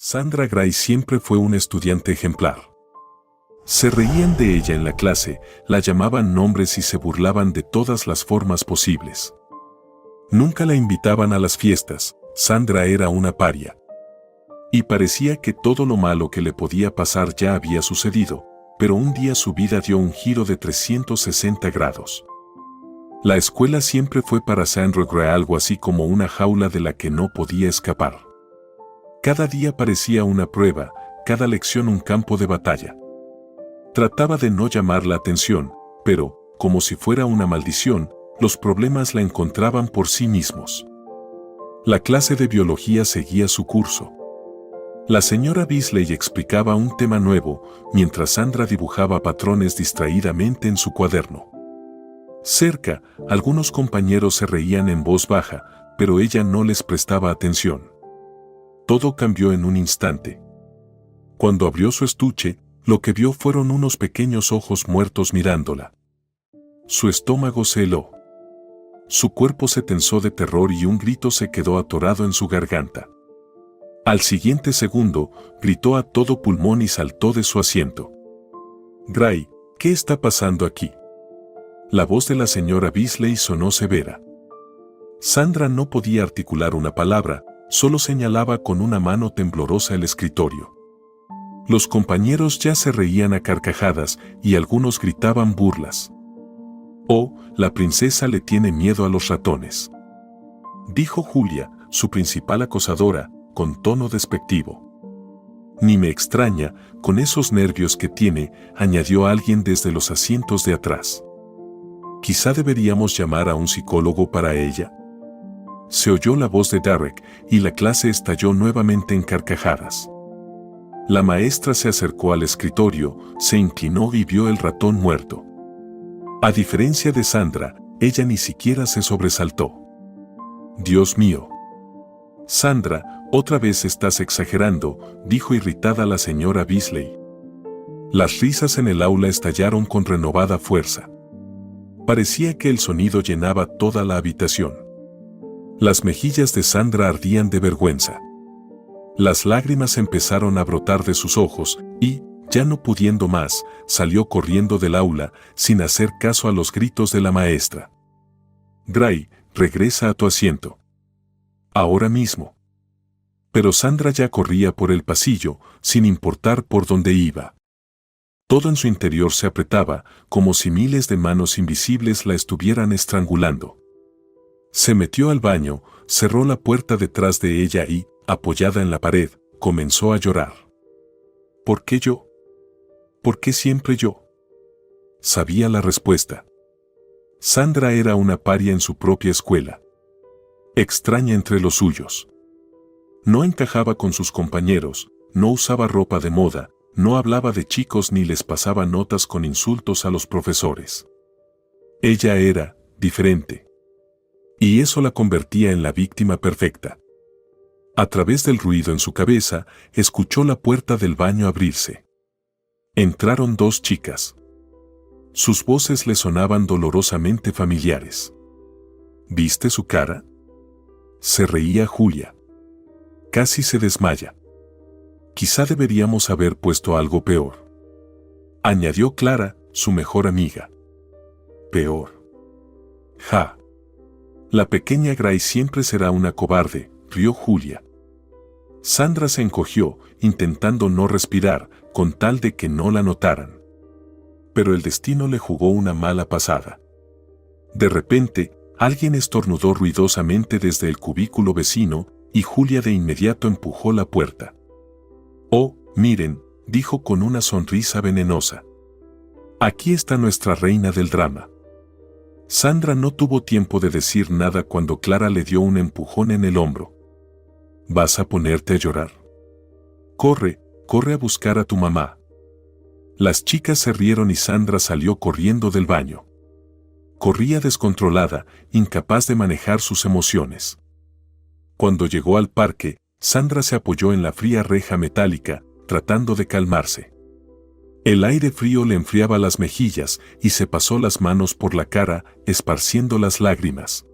Sandra Gray siempre fue una estudiante ejemplar. Se reían de ella en la clase, la llamaban nombres y se burlaban de todas las formas posibles. Nunca la invitaban a las fiestas, Sandra era una paria. Y parecía que todo lo malo que le podía pasar ya había sucedido, pero un día su vida dio un giro de 360 grados. La escuela siempre fue para Sandra Gray algo así como una jaula de la que no podía escapar. Cada día parecía una prueba, cada lección un campo de batalla. Trataba de no llamar la atención, pero, como si fuera una maldición, los problemas la encontraban por sí mismos. La clase de biología seguía su curso. La señora Beasley explicaba un tema nuevo, mientras Sandra dibujaba patrones distraídamente en su cuaderno. Cerca, algunos compañeros se reían en voz baja, pero ella no les prestaba atención. Todo cambió en un instante. Cuando abrió su estuche, lo que vio fueron unos pequeños ojos muertos mirándola. Su estómago se heló. Su cuerpo se tensó de terror y un grito se quedó atorado en su garganta. Al siguiente segundo, gritó a todo pulmón y saltó de su asiento. «Gray, ¿qué está pasando aquí?» La voz de la señora Beasley sonó severa. Sandra no podía articular una palabra, solo señalaba con una mano temblorosa el escritorio. Los compañeros ya se reían a carcajadas y algunos gritaban burlas. «Oh, la princesa le tiene miedo a los ratones», dijo Julia, su principal acosadora, con tono despectivo. «Ni me extraña, con esos nervios que tiene», añadió alguien desde los asientos de atrás. «Quizá deberíamos llamar a un psicólogo para ella». Se oyó la voz de Derek y la clase estalló nuevamente en carcajadas. La maestra se acercó al escritorio, se inclinó y vio el ratón muerto. A diferencia de Sandra, ella ni siquiera se sobresaltó. «Dios mío. Sandra, otra vez estás exagerando», dijo irritada la señora Beasley. Las risas en el aula estallaron con renovada fuerza. Parecía que el sonido llenaba toda la habitación. Las mejillas de Sandra ardían de vergüenza. Las lágrimas empezaron a brotar de sus ojos y, ya no pudiendo más, salió corriendo del aula sin hacer caso a los gritos de la maestra. «Gray, regresa a tu asiento. Ahora mismo». Pero Sandra ya corría por el pasillo, sin importar por dónde iba. Todo en su interior se apretaba, como si miles de manos invisibles la estuvieran estrangulando. Se metió al baño, cerró la puerta detrás de ella y, apoyada en la pared, comenzó a llorar. «¿Por qué yo? ¿Por qué siempre yo?». Sabía la respuesta. Sandra era una paria en su propia escuela. Extraña entre los suyos. No encajaba con sus compañeros, no usaba ropa de moda, no hablaba de chicos ni les pasaba notas con insultos a los profesores. Ella era diferente. Y eso la convertía en la víctima perfecta. A través del ruido en su cabeza, escuchó la puerta del baño abrirse. Entraron dos chicas. Sus voces le sonaban dolorosamente familiares. «¿Viste su cara?», se reía Julia. «Casi se desmaya. Quizá deberíamos haber puesto algo peor», añadió Clara, su mejor amiga. «¿Peor? Ja. La pequeña Gray siempre será una cobarde», rió Julia. Sandra se encogió, intentando no respirar, con tal de que no la notaran. Pero el destino le jugó una mala pasada. De repente, alguien estornudó ruidosamente desde el cubículo vecino, y Julia de inmediato empujó la puerta. «Oh, miren», dijo con una sonrisa venenosa. «Aquí está nuestra reina del drama». Sandra no tuvo tiempo de decir nada cuando Clara le dio un empujón en el hombro. «¿Vas a ponerte a llorar? Corre, corre a buscar a tu mamá». Las chicas se rieron y Sandra salió corriendo del baño. Corría descontrolada, incapaz de manejar sus emociones. Cuando llegó al parque, Sandra se apoyó en la fría reja metálica, tratando de calmarse. El aire frío le enfriaba las mejillas y se pasó las manos por la cara, esparciendo las lágrimas.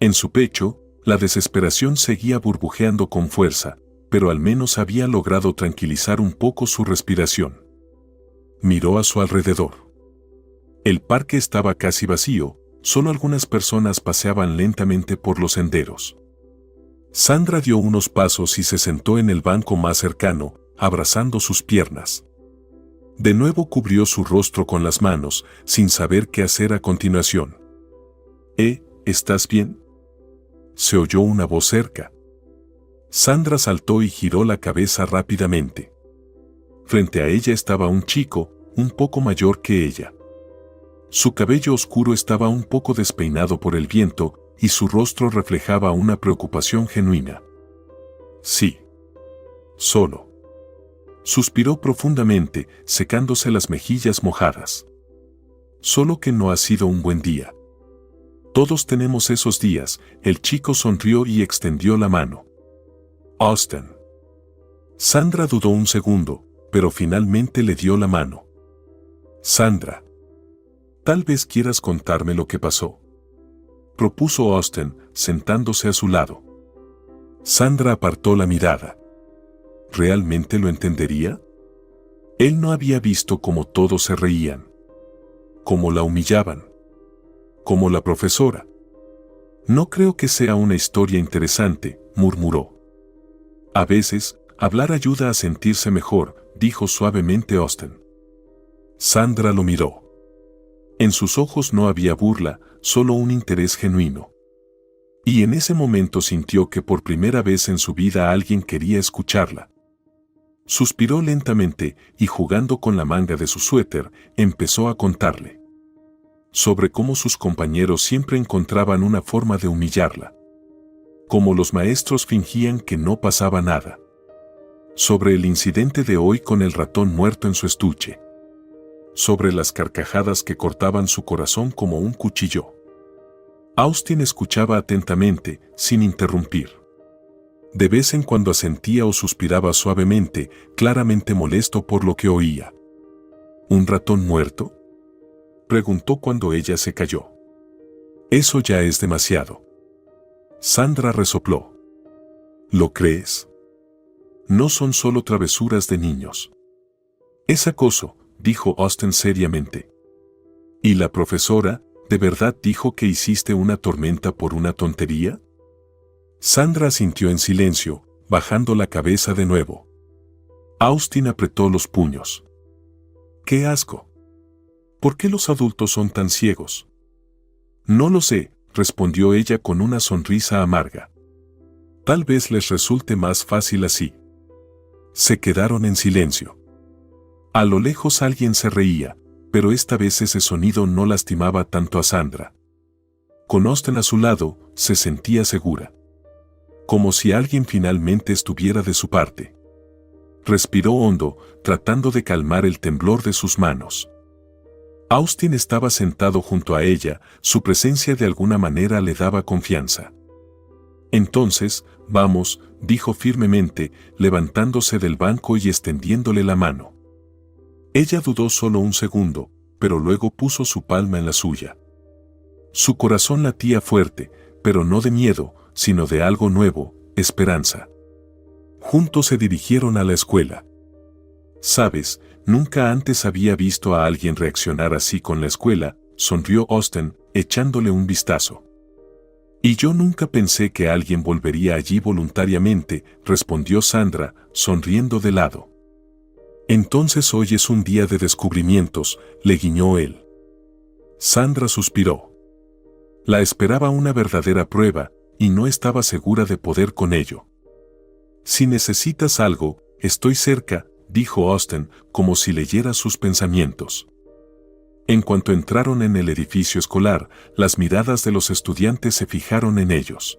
En su pecho, la desesperación seguía burbujeando con fuerza, pero al menos había logrado tranquilizar un poco su respiración. Miró a su alrededor. El parque estaba casi vacío, solo algunas personas paseaban lentamente por los senderos. Sandra dio unos pasos y se sentó en el banco más cercano, abrazando sus piernas. De nuevo cubrió su rostro con las manos, sin saber qué hacer a continuación. ¿Estás bien?, se oyó una voz cerca. Sandra saltó y giró la cabeza rápidamente. Frente a ella estaba un chico, un poco mayor que ella. Su cabello oscuro estaba un poco despeinado por el viento y su rostro reflejaba una preocupación genuina. Sí. Solo. Suspiró profundamente, secándose las mejillas mojadas. Solo que no ha sido un buen día. Todos tenemos esos días. El chico sonrió y extendió la mano. Austin. Sandra dudó un segundo, pero finalmente le dio la mano. Sandra. Tal vez quieras contarme lo que pasó, propuso Austin, sentándose a su lado. Sandra apartó la mirada. ¿Realmente lo entendería? Él no había visto cómo todos se reían, cómo la humillaban, como la profesora. No creo que sea una historia interesante, murmuró. A veces, hablar ayuda a sentirse mejor, dijo suavemente Austin. Sandra lo miró. En sus ojos no había burla, solo un interés genuino. Y en ese momento sintió que por primera vez en su vida alguien quería escucharla. Suspiró lentamente y jugando con la manga de su suéter, empezó a contarle sobre cómo sus compañeros siempre encontraban una forma de humillarla. Cómo los maestros fingían que no pasaba nada. Sobre el incidente de hoy con el ratón muerto en su estuche. Sobre las carcajadas que cortaban su corazón como un cuchillo. Austin escuchaba atentamente, sin interrumpir. De vez en cuando asentía o suspiraba suavemente, claramente molesto por lo que oía. ¿Un ratón muerto?, preguntó cuando ella se calló. Eso ya es demasiado. Sandra resopló. ¿Lo crees? No son solo travesuras de niños. Es acoso, dijo Austin seriamente. ¿Y la profesora, de verdad dijo que hiciste una tormenta por una tontería? Sandra asintió en silencio, bajando la cabeza de nuevo. Austin apretó los puños. ¡Qué asco! ¿Por qué los adultos son tan ciegos? No lo sé, respondió ella con una sonrisa amarga. Tal vez les resulte más fácil así. Se quedaron en silencio. A lo lejos alguien se reía, pero esta vez ese sonido no lastimaba tanto a Sandra. Con Austin a su lado, se sentía segura. Como si alguien finalmente estuviera de su parte. Respiró hondo, tratando de calmar el temblor de sus manos. Austin estaba sentado junto a ella, su presencia de alguna manera le daba confianza. Entonces, vamos, dijo firmemente, levantándose del banco y extendiéndole la mano. Ella dudó solo un segundo, pero luego puso su palma en la suya. Su corazón latía fuerte, pero no de miedo, sino de algo nuevo, esperanza. Juntos se dirigieron a la escuela. ¿Sabes? Nunca antes había visto a alguien reaccionar así con la escuela, sonrió Austin, echándole un vistazo. Y yo nunca pensé que alguien volvería allí voluntariamente, respondió Sandra, sonriendo de lado. Entonces hoy es un día de descubrimientos, le guiñó él. Sandra suspiró. La esperaba una verdadera prueba, y no estaba segura de poder con ello. Si necesitas algo, estoy cerca, dijo Austin, como si leyera sus pensamientos. En cuanto entraron en el edificio escolar, las miradas de los estudiantes se fijaron en ellos.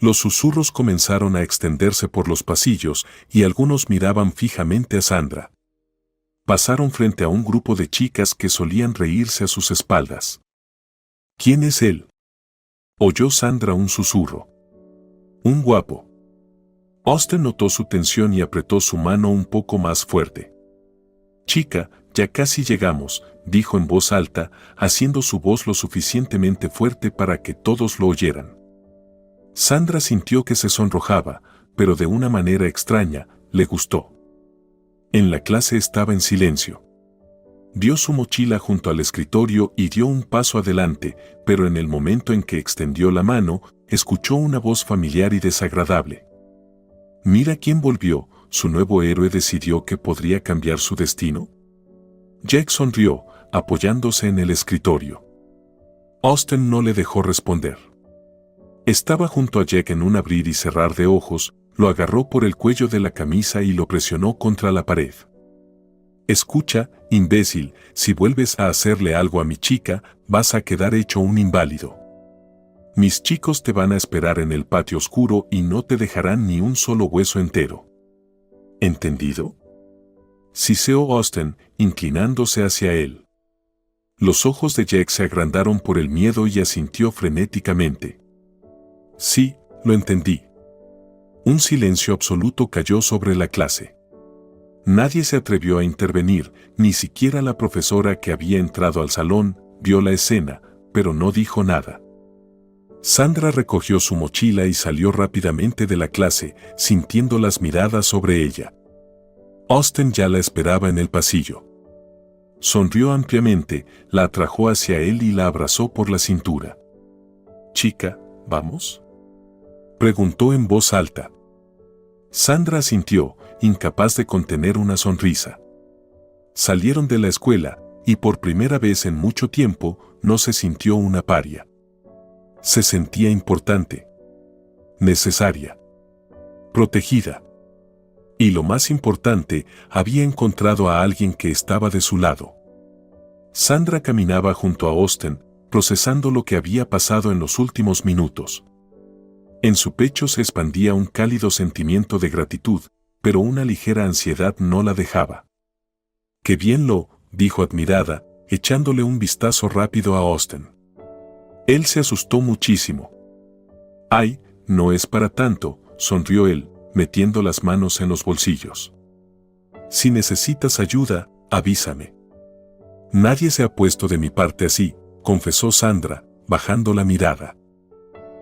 Los susurros comenzaron a extenderse por los pasillos y algunos miraban fijamente a Sandra. Pasaron frente a un grupo de chicas que solían reírse a sus espaldas. ¿Quién es él?, oyó Sandra un susurro. Un guapo. Austin notó su tensión y apretó su mano un poco más fuerte. Chica, ya casi llegamos, dijo en voz alta, haciendo su voz lo suficientemente fuerte para que todos lo oyeran. Sandra sintió que se sonrojaba, pero de una manera extraña, le gustó. En la clase estaba en silencio. Vio su mochila junto al escritorio y dio un paso adelante, pero en el momento en que extendió la mano, escuchó una voz familiar y desagradable. Mira quién volvió, su nuevo héroe decidió que podría cambiar su destino. Jack sonrió, apoyándose en el escritorio. Austen no le dejó responder. Estaba junto a Jack en un abrir y cerrar de ojos, lo agarró por el cuello de la camisa y lo presionó contra la pared. Escucha, imbécil, si vuelves a hacerle algo a mi chica, vas a quedar hecho un inválido. Mis chicos te van a esperar en el patio oscuro y no te dejarán ni un solo hueso entero. ¿Entendido? Siseó Austen, inclinándose hacia él. Los ojos de Jack se agrandaron por el miedo y asintió frenéticamente. Sí, lo entendí. Un silencio absoluto cayó sobre la clase. Nadie se atrevió a intervenir, ni siquiera la profesora que había entrado al salón, vio la escena, pero no dijo nada. Sandra recogió su mochila y salió rápidamente de la clase, sintiendo las miradas sobre ella. Austen ya la esperaba en el pasillo. Sonrió ampliamente, la atrajo hacia él y la abrazó por la cintura. «Chica, ¿vamos?», preguntó en voz alta. Sandra asintió, incapaz de contener una sonrisa. Salieron de la escuela, y por primera vez en mucho tiempo, no se sintió una paria. Se sentía importante, necesaria, protegida. Y lo más importante, había encontrado a alguien que estaba de su lado. Sandra caminaba junto a Austen, procesando lo que había pasado en los últimos minutos. En su pecho se expandía un cálido sentimiento de gratitud, pero una ligera ansiedad no la dejaba. «Qué bien lo», dijo admirada, echándole un vistazo rápido a Austen. Él se asustó muchísimo. «Ay, no es para tanto», sonrió él, metiendo las manos en los bolsillos. «Si necesitas ayuda, avísame». «Nadie se ha puesto de mi parte así», confesó Sandra, bajando la mirada.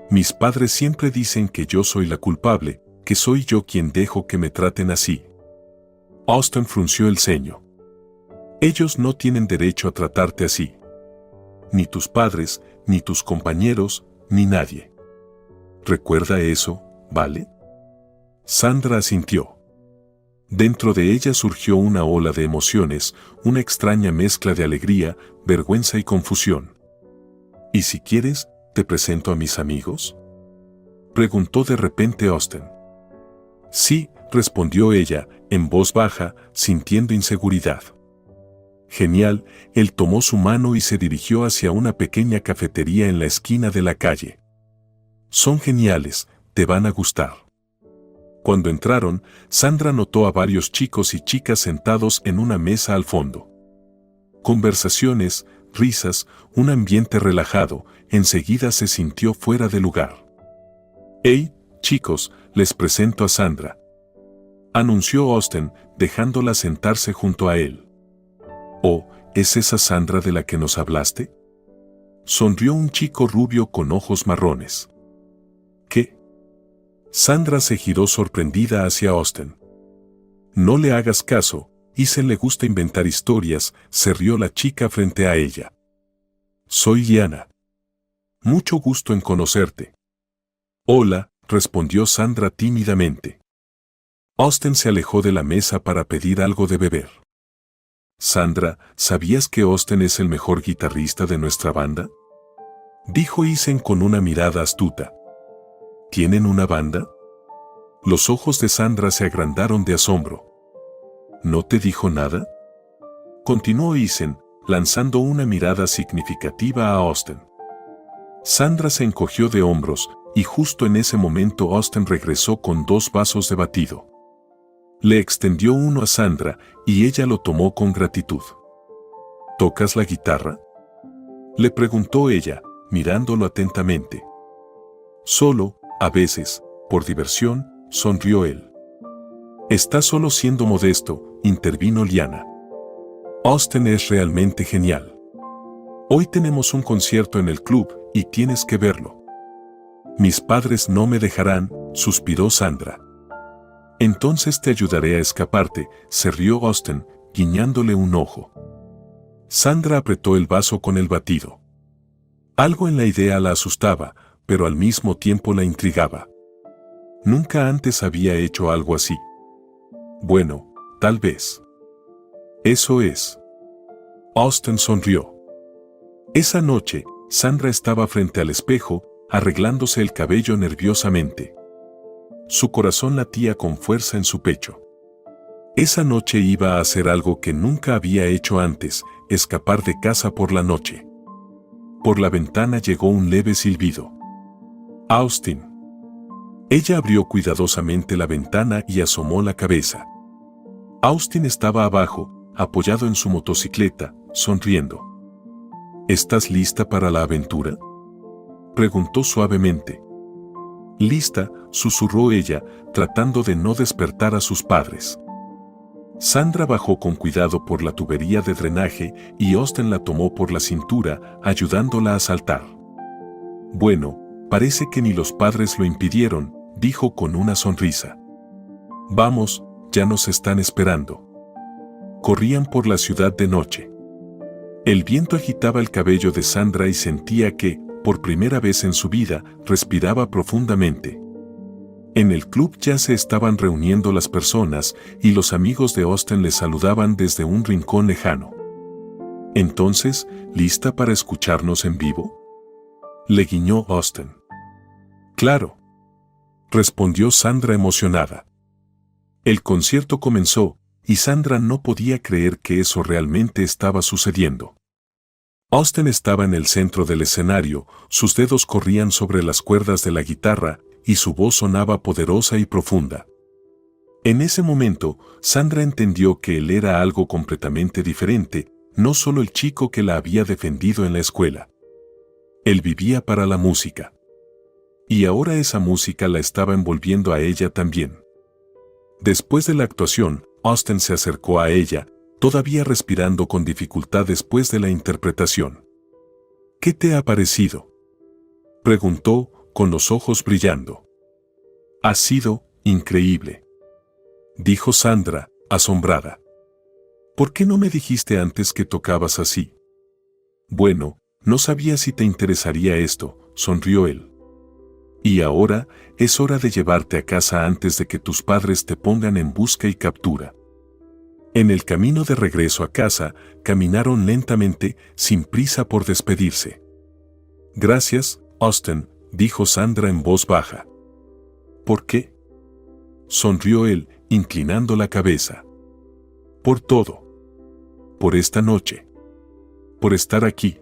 «Mis padres siempre dicen que yo soy la culpable, que soy yo quien dejo que me traten así». Austen frunció el ceño. «Ellos no tienen derecho a tratarte así. Ni tus padres, ni tus compañeros, ni nadie. Recuerda eso, ¿vale?». Sandra asintió. Dentro de ella surgió una ola de emociones, una extraña mezcla de alegría, vergüenza y confusión. «¿Y si quieres, te presento a mis amigos?», preguntó de repente Austen. «Sí», respondió ella, en voz baja, sintiendo inseguridad. «Genial», él tomó su mano y se dirigió hacia una pequeña cafetería en la esquina de la calle. «Son geniales, te van a gustar». Cuando entraron, Sandra notó a varios chicos y chicas sentados en una mesa al fondo. Conversaciones, risas, un ambiente relajado, enseguida se sintió fuera de lugar. «Hey, chicos, les presento a Sandra», anunció Austen, dejándola sentarse junto a él. «Oh, ¿es esa Sandra de la que nos hablaste?», sonrió un chico rubio con ojos marrones. «¿Qué?». Sandra se giró sorprendida hacia Austen. «No le hagas caso, Isen le gusta inventar historias», se rió la chica frente a ella. «Soy Liana. Mucho gusto en conocerte». «Hola», respondió Sandra tímidamente. Austen se alejó de la mesa para pedir algo de beber. «Sandra, ¿sabías que Austen es el mejor guitarrista de nuestra banda?», dijo Isen con una mirada astuta. «¿Tienen una banda?». Los ojos de Sandra se agrandaron de asombro. «¿No te dijo nada?», continuó Isen, lanzando una mirada significativa a Austen. Sandra se encogió de hombros, y justo en ese momento Austen regresó con 2 vasos de batido. Le extendió uno a Sandra, y ella lo tomó con gratitud. «¿Tocas la guitarra?», le preguntó ella, mirándolo atentamente. «Solo, a veces, por diversión», sonrió él. «Estás solo siendo modesto», intervino Liana. «Austen es realmente genial. Hoy tenemos un concierto en el club, y tienes que verlo». «Mis padres no me dejarán», suspiró Sandra. Entonces te ayudaré a escaparte, se rió Austen, guiñándole un ojo. Sandra apretó el vaso con el batido. Algo en la idea la asustaba, pero al mismo tiempo la intrigaba. Nunca antes había hecho algo así. Bueno, tal vez. Eso es. Austen sonrió. Esa noche, Sandra estaba frente al espejo, arreglándose el cabello nerviosamente. Su corazón latía con fuerza en su pecho. Esa noche iba a hacer algo que nunca había hecho antes, escapar de casa por la noche. Por la ventana llegó un leve silbido. Austen. Ella abrió cuidadosamente la ventana y asomó la cabeza. Austen estaba abajo, apoyado en su motocicleta, sonriendo. ¿Estás lista para la aventura?, preguntó suavemente. Lista, susurró ella, tratando de no despertar a sus padres. Sandra bajó con cuidado por la tubería de drenaje y Austen la tomó por la cintura, ayudándola a saltar. Bueno, parece que ni los padres lo impidieron, dijo con una sonrisa. Vamos, ya nos están esperando. Corrían por la ciudad de noche. El viento agitaba el cabello de Sandra y sentía que, por primera vez en su vida, respiraba profundamente. En el club ya se estaban reuniendo las personas y los amigos de Austen le saludaban desde un rincón lejano. Entonces, ¿lista para escucharnos en vivo?, le guiñó Austen. Claro, respondió Sandra emocionada. El concierto comenzó, y Sandra no podía creer que eso realmente estaba sucediendo. Austen estaba en el centro del escenario, sus dedos corrían sobre las cuerdas de la guitarra, y su voz sonaba poderosa y profunda. En ese momento, Sandra entendió que él era algo completamente diferente, no solo el chico que la había defendido en la escuela. Él vivía para la música. Y ahora esa música la estaba envolviendo a ella también. Después de la actuación, Austen se acercó a ella, todavía respirando con dificultad después de la interpretación. ¿Qué te ha parecido?, preguntó, con los ojos brillando. Ha sido increíble, dijo Sandra, asombrada. ¿Por qué no me dijiste antes que tocabas así? Bueno, no sabía si te interesaría esto, sonrió él. Y ahora, es hora de llevarte a casa antes de que tus padres te pongan en busca y captura. En el camino de regreso a casa, caminaron lentamente, sin prisa por despedirse. Gracias, Austen, dijo Sandra en voz baja. ¿Por qué?, sonrió él, inclinando la cabeza. Por todo. Por esta noche. Por estar aquí.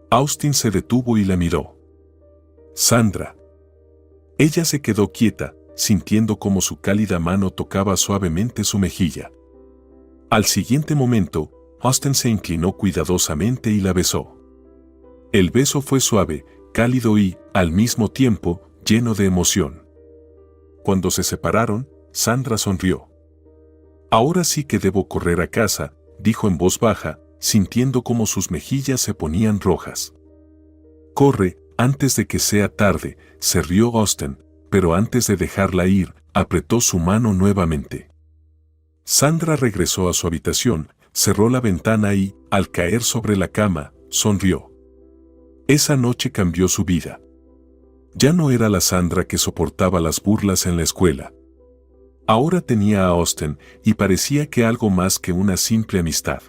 Austen se detuvo y la miró. Sandra. Ella se quedó quieta, sintiendo cómo su cálida mano tocaba suavemente su mejilla. Al siguiente momento, Austen se inclinó cuidadosamente y la besó. El beso fue suave, cálido y, al mismo tiempo, lleno de emoción. Cuando se separaron, Sandra sonrió. Ahora sí que debo correr a casa, dijo en voz baja, sintiendo cómo sus mejillas se ponían rojas. Corre, antes de que sea tarde, se rió Austen, pero antes de dejarla ir, apretó su mano nuevamente. Sandra regresó a su habitación, cerró la ventana y, al caer sobre la cama, sonrió. Esa noche cambió su vida. Ya no era la Sandra que soportaba las burlas en la escuela. Ahora tenía a Austen y parecía que algo más que una simple amistad.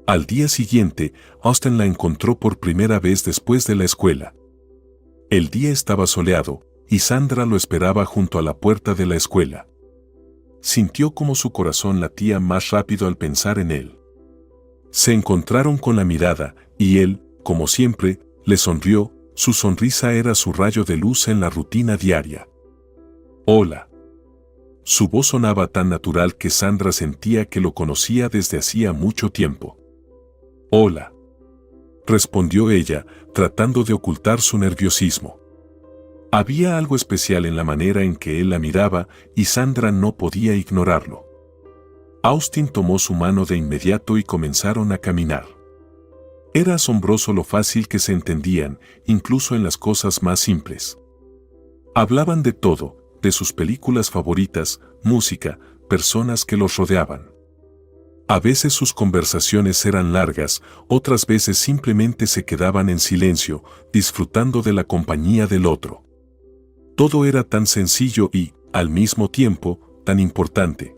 Al día siguiente, Austen la encontró por primera vez después de la escuela. El día estaba soleado, y Sandra lo esperaba junto a la puerta de la escuela. Sintió como su corazón latía más rápido al pensar en él. Se encontraron con la mirada, y él, como siempre, le sonrió, su sonrisa era su rayo de luz en la rutina diaria. Hola. Su voz sonaba tan natural que Sandra sentía que lo conocía desde hacía mucho tiempo. Hola, respondió ella, tratando de ocultar su nerviosismo. Había algo especial en la manera en que él la miraba y Sandra no podía ignorarlo. Austen tomó su mano de inmediato y comenzaron a caminar. Era asombroso lo fácil que se entendían, incluso en las cosas más simples. Hablaban de todo, de sus películas favoritas, música, personas que los rodeaban. A veces sus conversaciones eran largas, otras veces simplemente se quedaban en silencio, disfrutando de la compañía del otro. Todo era tan sencillo y, al mismo tiempo, tan importante.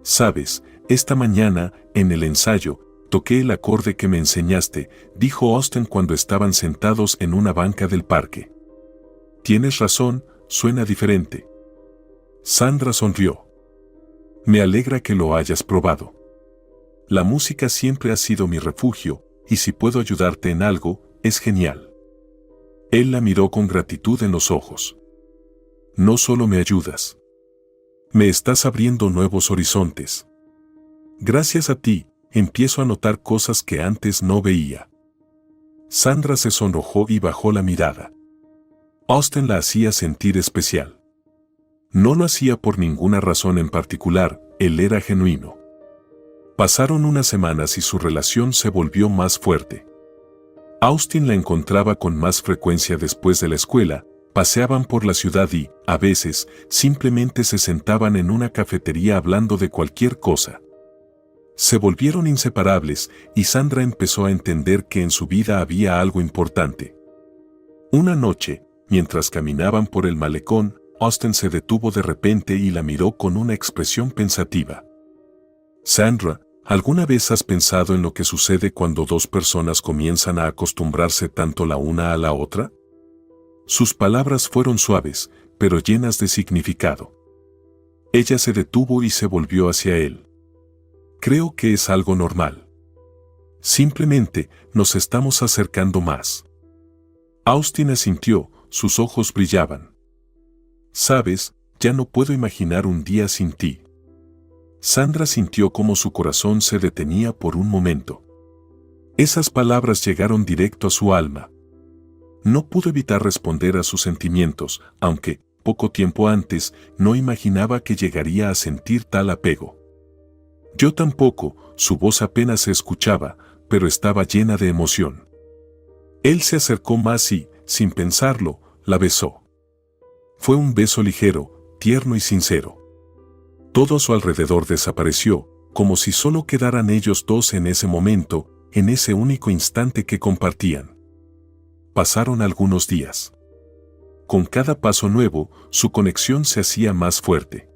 Sabes, esta mañana, en el ensayo, toqué el acorde que me enseñaste, dijo Austin cuando estaban sentados en una banca del parque. Tienes razón, suena diferente. Sandra sonrió. Me alegra que lo hayas probado. La música siempre ha sido mi refugio, y si puedo ayudarte en algo, es genial. Él la miró con gratitud en los ojos. No solo me ayudas. Me estás abriendo nuevos horizontes. Gracias a ti, empiezo a notar cosas que antes no veía. Sandra se sonrojó y bajó la mirada. Austin la hacía sentir especial. No lo hacía por ninguna razón en particular, él era genuino. Pasaron unas semanas y su relación se volvió más fuerte. Austin la encontraba con más frecuencia después de la escuela, paseaban por la ciudad y, a veces, simplemente se sentaban en una cafetería hablando de cualquier cosa. Se volvieron inseparables y Sandra empezó a entender que en su vida había algo importante. Una noche, mientras caminaban por el malecón, Austin se detuvo de repente y la miró con una expresión pensativa. Sandra, ¿alguna vez has pensado en lo que sucede cuando dos personas comienzan a acostumbrarse tanto la una a la otra? Sus palabras fueron suaves, pero llenas de significado. Ella se detuvo y se volvió hacia él. Creo que es algo normal. Simplemente nos estamos acercando más. Austin asintió, sus ojos brillaban. Sabes, ya no puedo imaginar un día sin ti. Sandra sintió como su corazón se detenía por un momento. Esas palabras llegaron directo a su alma. No pudo evitar responder a sus sentimientos, aunque, poco tiempo antes, no imaginaba que llegaría a sentir tal apego. Yo tampoco, su voz apenas se escuchaba, pero estaba llena de emoción. Él se acercó más y, sin pensarlo, la besó. Fue un beso ligero, tierno y sincero. Todo a su alrededor desapareció, como si solo quedaran ellos dos en ese momento, en ese único instante que compartían. Pasaron algunos días. Con cada paso nuevo, su conexión se hacía más fuerte.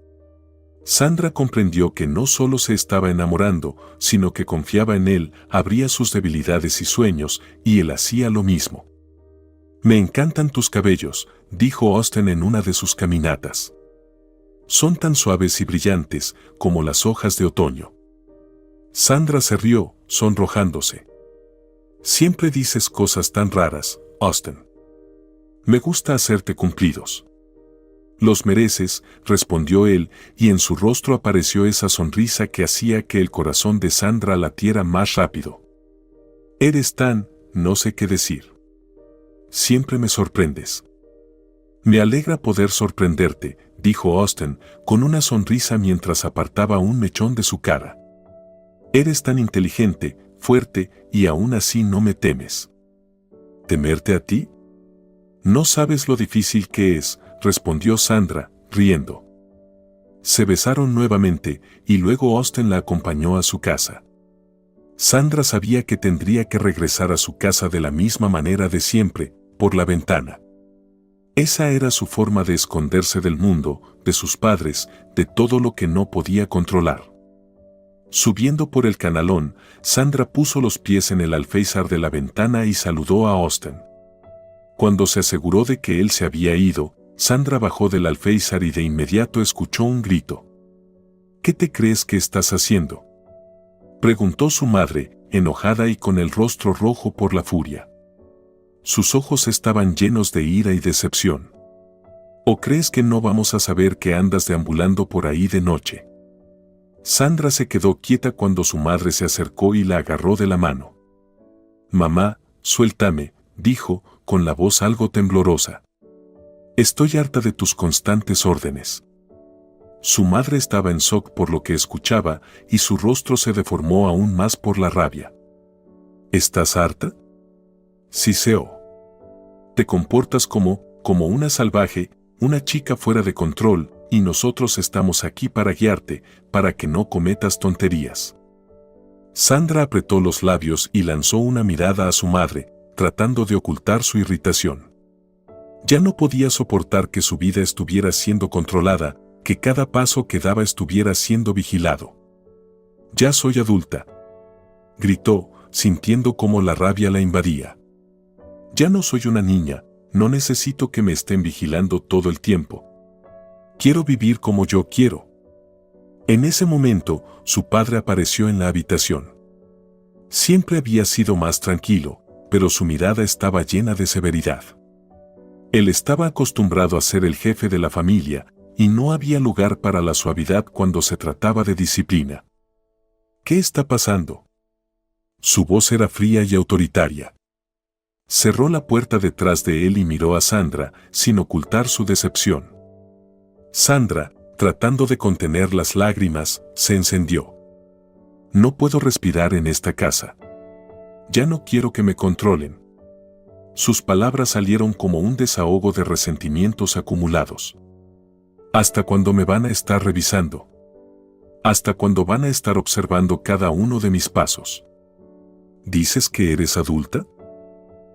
Sandra comprendió que no solo se estaba enamorando, sino que confiaba en él, abría sus debilidades y sueños, y él hacía lo mismo. Me encantan tus cabellos, dijo Austin en una de sus caminatas. Son tan suaves y brillantes como las hojas de otoño. Sandra se rió, sonrojándose. Siempre dices cosas tan raras, Austin. Me gusta hacerte cumplidos. Los mereces, respondió él, y en su rostro apareció esa sonrisa que hacía que el corazón de Sandra latiera más rápido. Eres tan, no sé qué decir. Siempre me sorprendes. Me alegra poder sorprenderte, dijo Austin, con una sonrisa mientras apartaba un mechón de su cara. Eres tan inteligente, fuerte, y aún así no me temes. ¿Temerte a ti? No sabes lo difícil que es, respondió Sandra, riendo. Se besaron nuevamente, y luego Austin la acompañó a su casa. Sandra sabía que tendría que regresar a su casa de la misma manera de siempre, por la ventana. Esa era su forma de esconderse del mundo, de sus padres, de todo lo que no podía controlar. Subiendo por el canalón, Sandra puso los pies en el alféizar de la ventana y saludó a Austin. Cuando se aseguró de que él se había ido, Sandra bajó del alféizar y de inmediato escuchó un grito. ¿Qué te crees que estás haciendo?, preguntó su madre, enojada y con el rostro rojo por la furia. Sus ojos estaban llenos de ira y decepción. ¿O crees que no vamos a saber que andas deambulando por ahí de noche? Sandra se quedó quieta cuando su madre se acercó y la agarró de la mano. Mamá, suéltame, dijo, con la voz algo temblorosa. Estoy harta de tus constantes órdenes. Su madre estaba en shock por lo que escuchaba y su rostro se deformó aún más por la rabia. ¿Estás harta? Siseó. Te comportas como una salvaje, una chica fuera de control, y nosotros estamos aquí para guiarte, para que no cometas tonterías. Sandra apretó los labios y lanzó una mirada a su madre, tratando de ocultar su irritación. Ya no podía soportar que su vida estuviera siendo controlada, que cada paso que daba estuviera siendo vigilado. «Ya soy adulta», gritó, sintiendo cómo la rabia la invadía. «Ya no soy una niña, no necesito que me estén vigilando todo el tiempo. Quiero vivir como yo quiero». En ese momento, su padre apareció en la habitación. Siempre había sido más tranquilo, pero su mirada estaba llena de severidad. Él estaba acostumbrado a ser el jefe de la familia, y no había lugar para la suavidad cuando se trataba de disciplina. «¿Qué está pasando?». Su voz era fría y autoritaria. Cerró la puerta detrás de él y miró a Sandra, sin ocultar su decepción. Sandra, tratando de contener las lágrimas, se encendió. «No puedo respirar en esta casa. Ya no quiero que me controlen». Sus palabras salieron como un desahogo de resentimientos acumulados. «¿Hasta cuándo me van a estar revisando? ¿Hasta cuándo van a estar observando cada uno de mis pasos? ¿Dices que eres adulta?».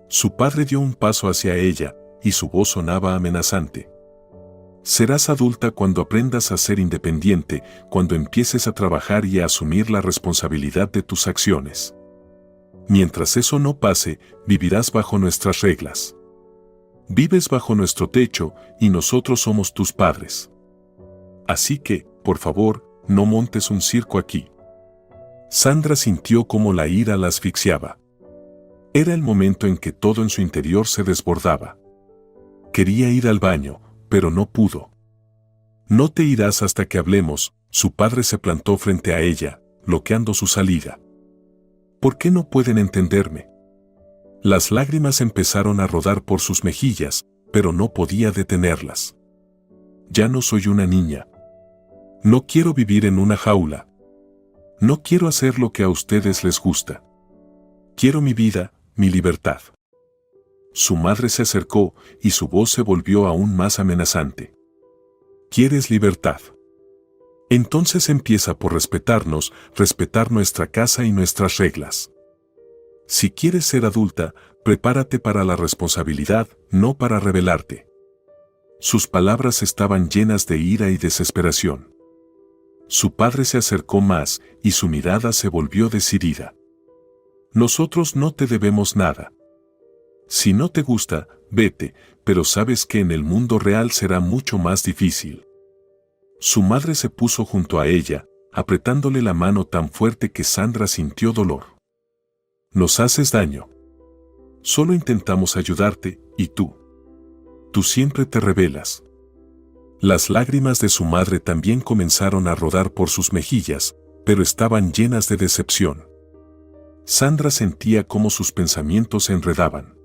Su padre dio un paso hacia ella, y su voz sonaba amenazante. «Serás adulta cuando aprendas a ser independiente, cuando empieces a trabajar y a asumir la responsabilidad de tus acciones. Mientras eso no pase, vivirás bajo nuestras reglas. Vives bajo nuestro techo, y nosotros somos tus padres. Así que, por favor, no montes un circo aquí». Sandra sintió cómo la ira la asfixiaba. Era el momento en que todo en su interior se desbordaba. Quería ir al baño, pero no pudo. «No te irás hasta que hablemos», su padre se plantó frente a ella, bloqueando su salida. «¿Por qué no pueden entenderme?». Las lágrimas empezaron a rodar por sus mejillas, pero no podía detenerlas. «Ya no soy una niña. No quiero vivir en una jaula. No quiero hacer lo que a ustedes les gusta. Quiero mi vida, mi libertad». Su madre se acercó y su voz se volvió aún más amenazante. «¿Quieres libertad? Entonces empieza por respetarnos, respetar nuestra casa y nuestras reglas. Si quieres ser adulta, prepárate para la responsabilidad, no para rebelarte». Sus palabras estaban llenas de ira y desesperación. Su padre se acercó más, y su mirada se volvió decidida. «Nosotros no te debemos nada. Si no te gusta, vete, pero sabes que en el mundo real será mucho más difícil». Su madre se puso junto a ella, apretándole la mano tan fuerte que Sandra sintió dolor. «Nos haces daño. Solo intentamos ayudarte, y tú siempre te rebelas». Las lágrimas de su madre también comenzaron a rodar por sus mejillas, pero estaban llenas de decepción. Sandra sentía cómo sus pensamientos se enredaban.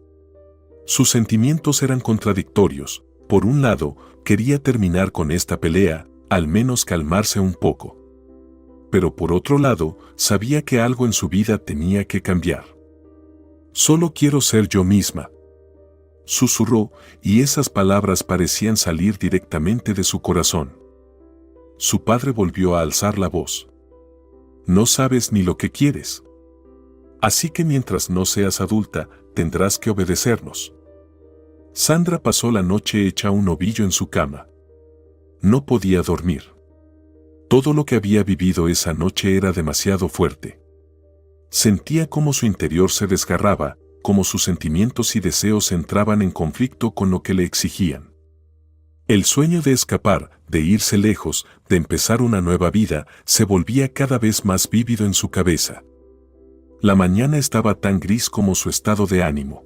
Sus sentimientos eran contradictorios. Por un lado, quería terminar con esta pelea, al menos calmarse un poco. Pero por otro lado, sabía que algo en su vida tenía que cambiar. «Solo quiero ser yo misma», susurró, y esas palabras parecían salir directamente de su corazón. Su padre volvió a alzar la voz. «No sabes ni lo que quieres. Así que mientras no seas adulta, tendrás que obedecernos». Sandra pasó la noche hecha un ovillo en su cama. No podía dormir. Todo lo que había vivido esa noche era demasiado fuerte. Sentía cómo su interior se desgarraba, cómo sus sentimientos y deseos entraban en conflicto con lo que le exigían. El sueño de escapar, de irse lejos, de empezar una nueva vida, se volvía cada vez más vívido en su cabeza. La mañana estaba tan gris como su estado de ánimo.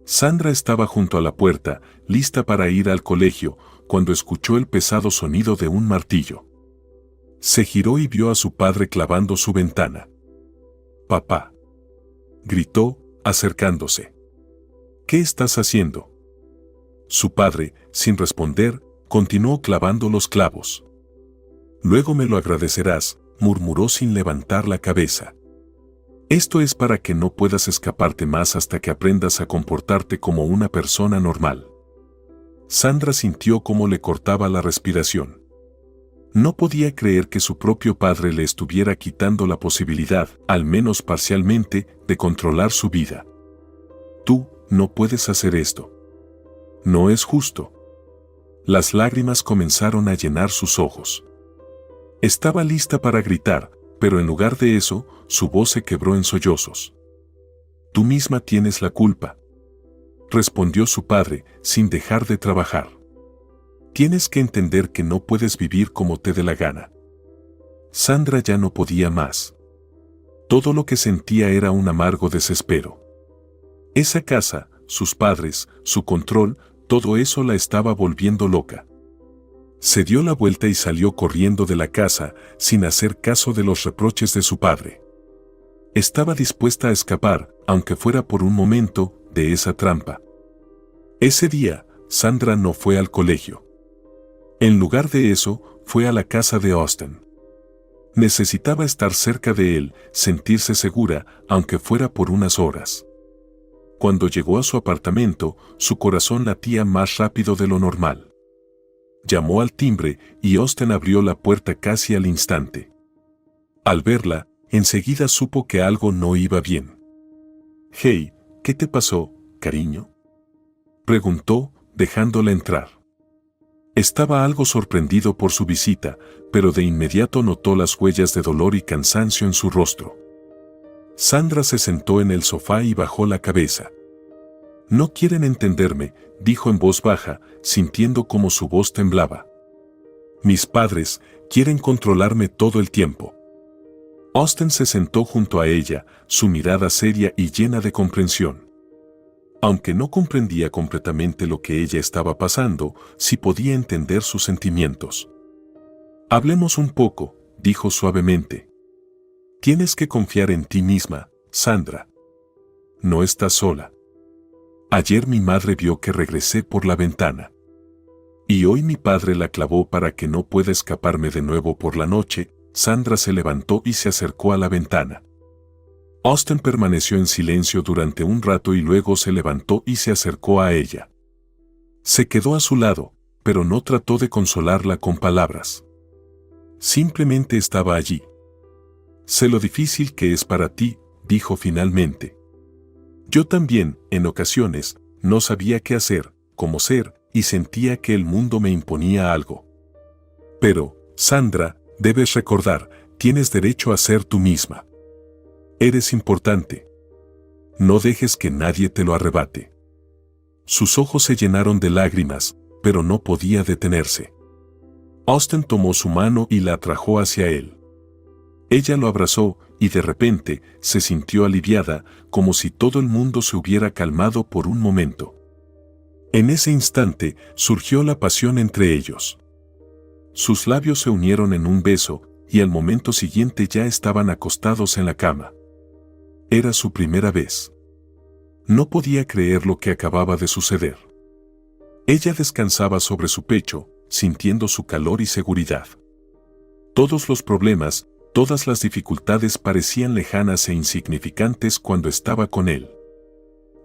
Sandra estaba junto a la puerta, lista para ir al colegio, cuando escuchó el pesado sonido de un martillo. Se giró y vio a su padre clavando su ventana. «Papá», gritó, acercándose. «¿Qué estás haciendo?». Su padre, sin responder, continuó clavando los clavos. «Luego me lo agradecerás», murmuró sin levantar la cabeza. «Esto es para que no puedas escaparte más hasta que aprendas a comportarte como una persona normal». Sandra sintió cómo le cortaba la respiración. No podía creer que su propio padre le estuviera quitando la posibilidad, al menos parcialmente, de controlar su vida. Tú no puedes hacer esto. No es justo. Las lágrimas comenzaron a llenar sus ojos. Estaba lista para gritar, pero en lugar de eso, su voz se quebró en sollozos. Tú misma tienes la culpa, respondió su padre, sin dejar de trabajar. Tienes que entender que no puedes vivir como te dé la gana. Sandra ya no podía más. Todo lo que sentía era un amargo desespero. Esa casa, sus padres, su control, todo eso la estaba volviendo loca. Se dio la vuelta y salió corriendo de la casa, sin hacer caso de los reproches de su padre. Estaba dispuesta a escapar, aunque fuera por un momento, de esa trampa. Ese día, Sandra no fue al colegio. En lugar de eso, fue a la casa de Austin. Necesitaba estar cerca de él, sentirse segura, aunque fuera por unas horas. Cuando llegó a su apartamento, su corazón latía más rápido de lo normal. Llamó al timbre y Austin abrió la puerta casi al instante. Al verla, enseguida supo que algo no iba bien. «Hey, ¿qué te pasó, cariño?», preguntó, dejándola entrar. Estaba algo sorprendido por su visita, pero de inmediato notó las huellas de dolor y cansancio en su rostro. Sandra se sentó en el sofá y bajó la cabeza. «No quieren entenderme», dijo en voz baja, sintiendo cómo su voz temblaba. «Mis padres quieren controlarme todo el tiempo». Austin se sentó junto a ella, su mirada seria y llena de comprensión. Aunque no comprendía completamente lo que ella estaba pasando, sí podía entender sus sentimientos. «Hablemos un poco», dijo suavemente. «Tienes que confiar en ti misma, Sandra. No estás sola. Ayer mi madre vio que regresé por la ventana. Y hoy mi padre la clavó para que no pueda escaparme de nuevo por la noche». Sandra se levantó y se acercó a la ventana. Austin permaneció en silencio durante un rato y luego se levantó y se acercó a ella. Se quedó a su lado, pero no trató de consolarla con palabras. Simplemente estaba allí. «Sé lo difícil que es para ti», dijo finalmente. «Yo también, en ocasiones, no sabía qué hacer, cómo ser, y sentía que el mundo me imponía algo. Pero, Sandra, debes recordar, tienes derecho a ser tú misma. Eres importante. No dejes que nadie te lo arrebate». Sus ojos se llenaron de lágrimas, pero no podía detenerse. Austin tomó su mano y la atrajo hacia él. Ella lo abrazó y de repente se sintió aliviada, como si todo el mundo se hubiera calmado por un momento. En ese instante surgió la pasión entre ellos. Sus labios se unieron en un beso y al momento siguiente ya estaban acostados en la cama. Era su primera vez. No podía creer lo que acababa de suceder. Ella descansaba sobre su pecho, sintiendo su calor y seguridad. Todos los problemas, todas las dificultades parecían lejanas e insignificantes cuando estaba con él.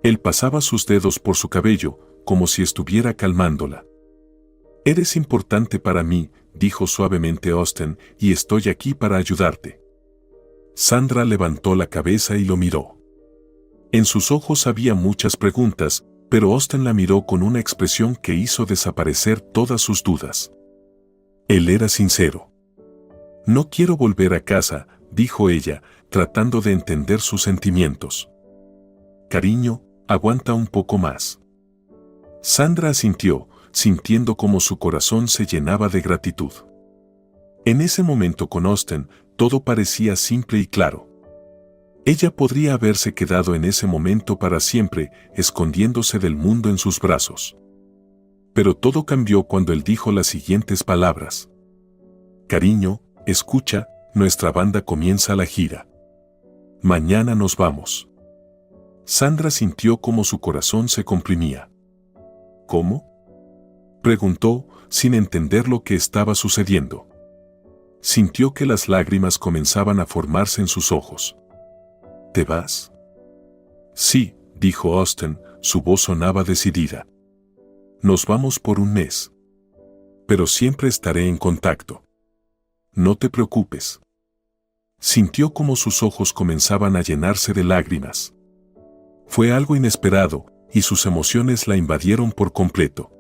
Él pasaba sus dedos por su cabello, como si estuviera calmándola. «Eres importante para mí», dijo suavemente Austin, «y estoy aquí para ayudarte». Sandra levantó la cabeza y lo miró. En sus ojos había muchas preguntas, pero Austin la miró con una expresión que hizo desaparecer todas sus dudas. Él era sincero. «Noquiero volver a casa», dijo ella, tratando de entender sus sentimientos. «Cariño, aguanta un poco más». Sandra asintió, sintiendo como su corazón se llenaba de gratitud. En ese momento con Austin, todo parecía simple y claro. Ella podría haberse quedado en ese momento para siempre, escondiéndose del mundo en sus brazos. Pero todo cambió cuando él dijo las siguientes palabras. «Cariño, escucha, nuestra banda comienza la gira. Mañana nos vamos». Sandra sintió como su corazón se comprimía. «¿Cómo?», preguntó, sin entender lo que estaba sucediendo. Sintió que las lágrimas comenzaban a formarse en sus ojos. «¿Te vas?». «Sí», dijo Austin, su voz sonaba decidida. Nos vamos por un mes. Pero siempre estaré en contacto. No te preocupes. Sintió como sus ojos comenzaban a llenarse de lágrimas. Fue algo inesperado, y sus emociones la invadieron por completo.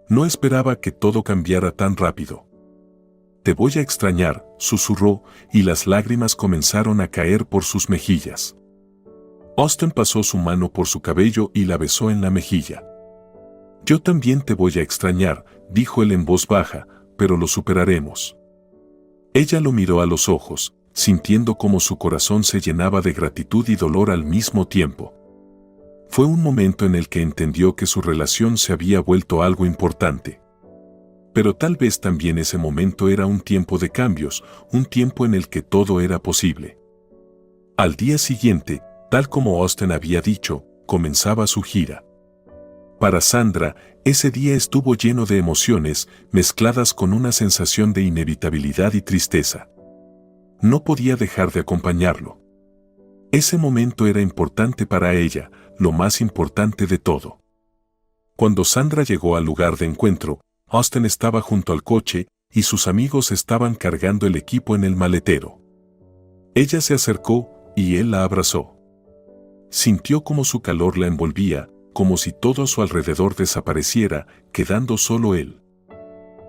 No esperaba que todo cambiara tan rápido. Te voy a extrañar, susurró, y las lágrimas comenzaron a caer por sus mejillas. Austin pasó su mano por su cabello y la besó en la mejilla. Yo también te voy a extrañar, dijo él en voz baja, pero lo superaremos. Ella lo miró a los ojos, sintiendo como su corazón se llenaba de gratitud y dolor al mismo tiempo. Fue un momento en el que entendió que su relación se había vuelto algo importante. Pero tal vez también ese momento era un tiempo de cambios, un tiempo en el que todo era posible. Al día siguiente, tal como Austin había dicho, comenzaba su gira. Para Sandra, ese día estuvo lleno de emociones, mezcladas con una sensación de inevitabilidad y tristeza. No podía dejar de acompañarlo. Ese momento era importante para ella, lo más importante de todo. Cuando Sandra llegó al lugar de encuentro, Austin estaba junto al coche, y sus amigos estaban cargando el equipo en el maletero. Ella se acercó, y él la abrazó. Sintió como su calor la envolvía, como si todo a su alrededor desapareciera, quedando solo él.